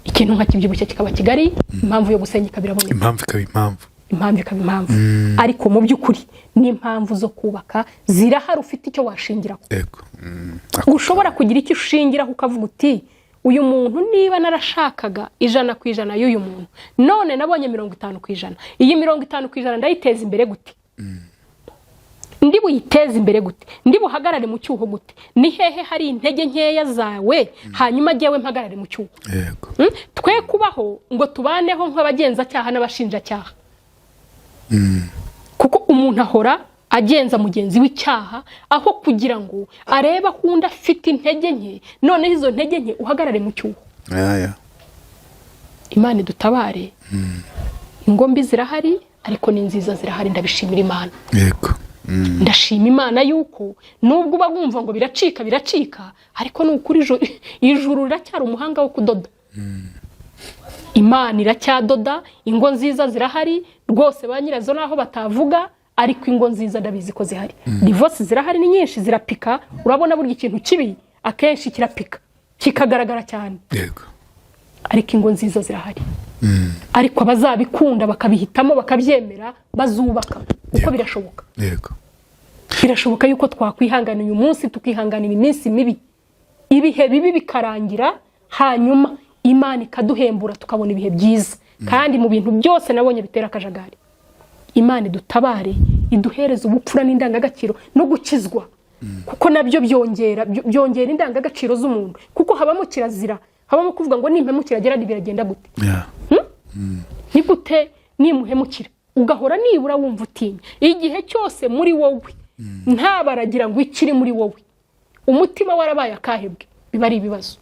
ikintu nkakibyibushye kikaba kigari impamvu yo gusenya ikabiraboneka impamvu ikaba impamvu ariko mu by'ukuri ni impamvu zo kubaka zirahari ufite icyo washingiraho ushobora kugira icyo ushingiraho ukavuga uti uyu muntu niba narashakaga 100% y'uyu muntu none nabonye 50%, iyi 50% ndayiteza imbere gute ndi buyiteza imbere gute ndi buhagarare mu cyuho gute ni hehe hari intege nkeya zawe hanyuma jewe mpagarare mu cyuho yego twe kubaho ngo tubaneho nk'abagenza cyaha n'abashinja cyaha kuko umuntu ahora agenza mugenzi w'icyaha aho kugira ngo arebe akunda afite intege nke none izo ntege nke uhagarare mu cyuho Imana dutabare ingombi zirahari ariko ni nziza zirahari ndabishimira Imana yego ndashima Imana yuko nubwo uba wumva ngo biracika ariko n'ukuri ijuru riracyari umuhanga wo kudoda Imana iracyadoda ingo nziza zirahari rwose ba nyirazo naho batavuga ariko ingo nziza ndabizi ko zihari divorce zirahari ni nyinshi zirapika urabona burya ikintu kibi akenshi kirapika kikagaragara cyane yego ariko ingo nziza zirahari ariko abazabikunda bakabihitamo bakabyemera bazubaka uko birashoboka yego birashoboka yuko twakwihangana uyu munsi tukihanganira iminsi mibi ibihe bibi bikarangira hanyuma Imana ikaduhembura tukabona ibihe byiza kandi mu bintu byose nabonye bitera akajagari Imana dutabare iduhereza ubupfura n'indangagaciro no gukizwa kuko nabyo byongera indangagaciro z'umuntu kuko habamo kirazira habamo kuvuga ngo nimpemukira geradi biragenda gute ni gute nimuhemukira ugahora nibura wumva utinya igihe cyose muri wowe ntabaragira ngo ikiri muri wowe umutima warabaye akahebwe biba ari ibibazo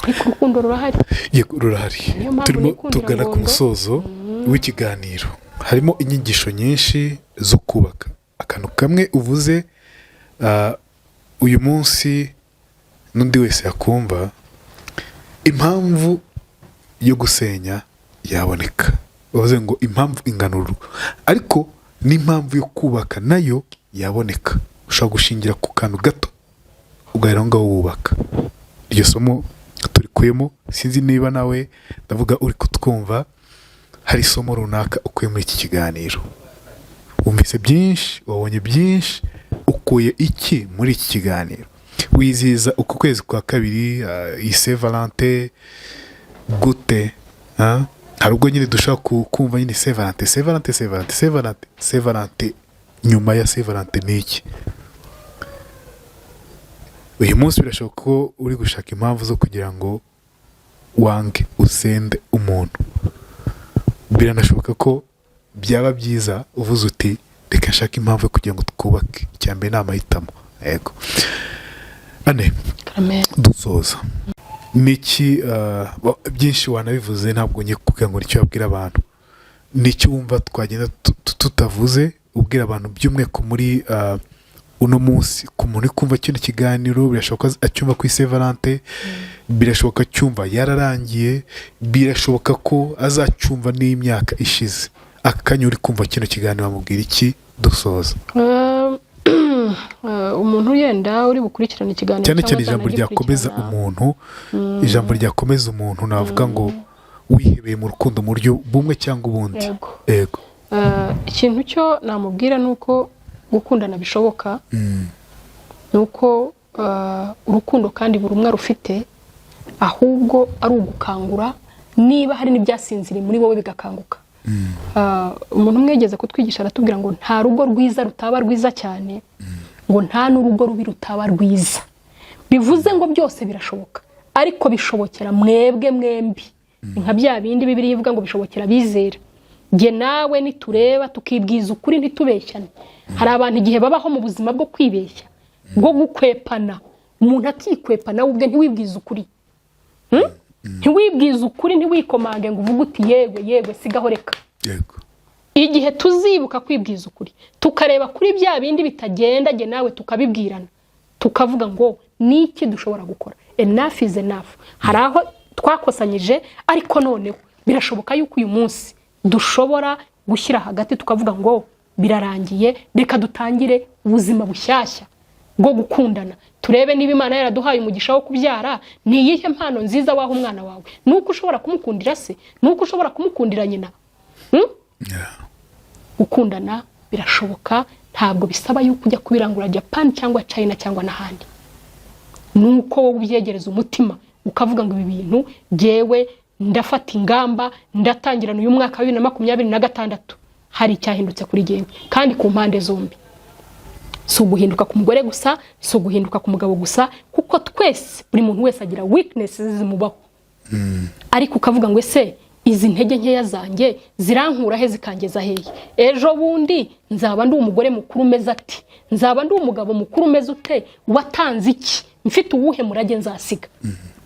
ariko urukundo rurahari turimo tugana ku musozo w'ikiganiro harimo inyigisho nyinshi zo kubaka akantu kamwe uvuze uyu munsi n'undi wese yakumva impamvu yo gusenya yaboneka bavuze ngo impamvu inganuru ariko n'impamvu yo kubaka nayo yaboneka ushobora gushingira ku kantu gato ugahera ngaho wubaka iryo somo turikuyemo sinzi niba nawe ndavuga uri kutwumva hari isomo runaka ukuye muri iki kiganiro wumvise byinshi wabonye byinshi ukuye iki muri iki kiganiro wizihiza uku kwezi kwa kabiri ise Valente gute hari ubwo nyine dushaka kumva nyine se Valente nyuma ya se Valente niki uyu munsi birashoboka ko uri gushaka impamvu zo kugira ngo wange usende umuntu biranashoboka ko byaba byiza uvuze uti reka nshaka impamvu yo kugira ngo twubake cyambe n'amahitamo yego ane dusoza niki byinshi wanabivuze ntabwo ngiye kuvuga ngo nicyo yabwira abantu niki wumva twagenda tutavuze ubwira abantu by'umweko muri uno munsi ku muntu uri kumva kino kiganiro birashoboka acyumva ku ise Valente birashoboka cyumva yararangiye birashoboka ko azacyumva n'imyaka ishize akanya uri kumva kino kiganiro bamubwira iki dusoza umuntu yenda uri bukurikirana ikiganiro cyane cyane ijambo ryakomeza umuntu ijambo ryakomeza umuntu navuga ngo wihebeye mu rukundo mu buryo bumwe cyangwa ubundi yego ikintu cyo namubwira nuko gukundana bishoboka nuko urukundo kandi buri umwe rufite ahubwo ari ugukangura niba hari n'ibyasinziriye muri wowe bigakanguka. Umuntu mwegeze kutwigisha aratubwira ngo nta rugo rwiza rutaba rwiza cyane, ngo nta n'urugo rubi rutaba rwiza. Bivuze ngo byose birashoboka, ariko bishobokera mwebwe mwembi. Nka bya bindi Bibiliya ivuga ngo bishobokera bizera. Nge nawe nitureba tukibwiza ukuri ntitubeshyane. Hari abantu igihe babaho mu buzima bwo kwibeshya, bwo gukwepana. Umuntu atikwepana ubwe ntiwibwiza ukuri. Ntiwibwiza ukuri, ntiwikomange ngo uvuge uti yewe sigaho reka. Yego. Igihe tuzibuka kwibwiza ukuri, tukareba kuri bya bindi bitagenda, nge nawe tukabibwirana, tukavuga ngo niki dushobora gukora. Enough is enough. Haraho twakosanyije, ariko noneho birashoboka yuko uyu munsi dushobora gushyira hagati tukavuga ngo birarangiye, reka dutangire ubuzima bushyashya bwo gukundana. Turebe niba Imana yaraduhaye umugisha wo kubyara, ni iyihe mpano nziza waho umwana wawe. Nuko ushobora kumukundira se, nuko ushobora kumukundira nyina. Gukundana birashoboka, ntabwo bisaba yuko ujya kubirangura Japan cyangwa China cyangwa n'ahandi. Nuko wowe ubyegereza umutima ukavuga ngo ibi bintu jewe ndafata ingamba, ndatangirana uyu mwaka wa 2026 hari cyahindutse kuri jewe, kandi ku mpande zombi. Si uguhinduka ku mugore gusa, si uguhinduka ku mugabo gusa, kuko twese buri muntu wese agira weaknesses zimubaho. Ariko ukavuga ngo ese izi ntege nkeya zanjye zirankura he zikangeza hehe? Ejo bundi nzaba ndi umugore mukuru meze ati, nzaba ndi umugabo mukuru meze ute, watanze iki, mfite uwuhe murage nzasiga.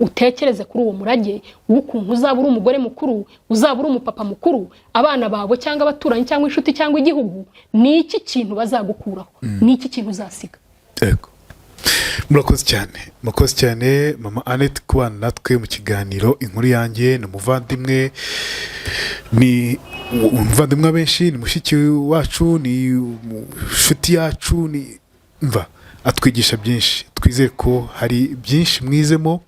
Utekereze kuri uwo murage w'ukuntu uzaba uri umugore mukuru, uzaba uri umupapa mukuru, abana bawe cyangwa abaturanyi cyangwa inshuti cyangwa igihugu, ni iki kintu bazagukuraho, ni iki kintu uzasiga. Yego. Murakoze cyane mama Annette kubana natwe mu kiganiro inkuru yanjye. Ni umuvandimwe, ni umuvandimwe benshi, ni mushiki wacu, ni inshuti yacu, ni mva atwigisha byinshi. Twizere ko hari byinshi mwizemo.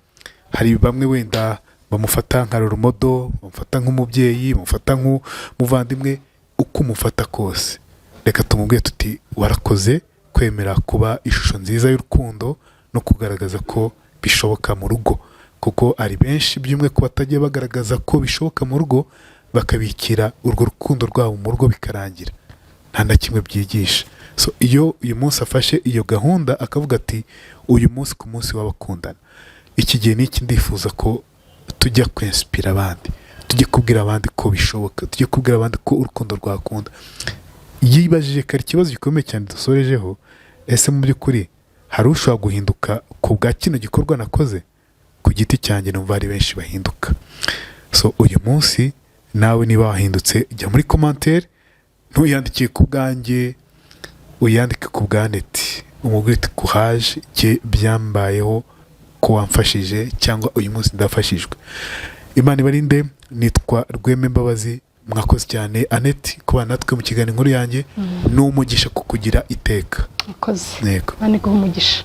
Hari bamwe wenda bamufata nka rumodo, bamufata nk'umubyeyi, bamufata nk'umuvandimwe. Uko umufata kose, reka tumubwiye tuti warakoze kwemera kuba ishusho nziza y'urukundo no kugaragaza ko bishoboka mu rugo, kuko ari benshi byumwe ko batagiye bagaragaza ko bishoboka mu rugo, bakabikira urwo rukundo rwabo mu rugo bikarangira nta na kimwe byigisha. So iyo uyu munsi afashe iyo gahunda akavuga ati uyu munsi ku munsi w'abakundana, iki gihe niki ndifuza ko tujya kwinspira abandi, tujye kubwira abandi ko bishoboka, tujye kubwira abandi ko urukundo rwakunda. Yibajije kare ikibazo gikomeye cyane dusorejeho, ese mu by'ukuri hari ushobora guhinduka ku bwa kino gikorwa nakoze? Ku giti cyanjye numva ari benshi bahinduka. So uyu munsi nawe niba wahindutse, jya muri commentaire, ntuyandikiye ku bwanjye, uyandike ku bwa Annette, umubwire ati courage, cye byambayeho ko wamfashije cyangwa uyu munsi ndafashijwe. Imana ibarinde. Nitwa RWEME Mbabazi. Mwakoze cyane Annette kuba natwe mu kiganiro inkuru yanjye. N'umugisha kukugira iteka. Mwakoze. Yego. Bane guha umugisha.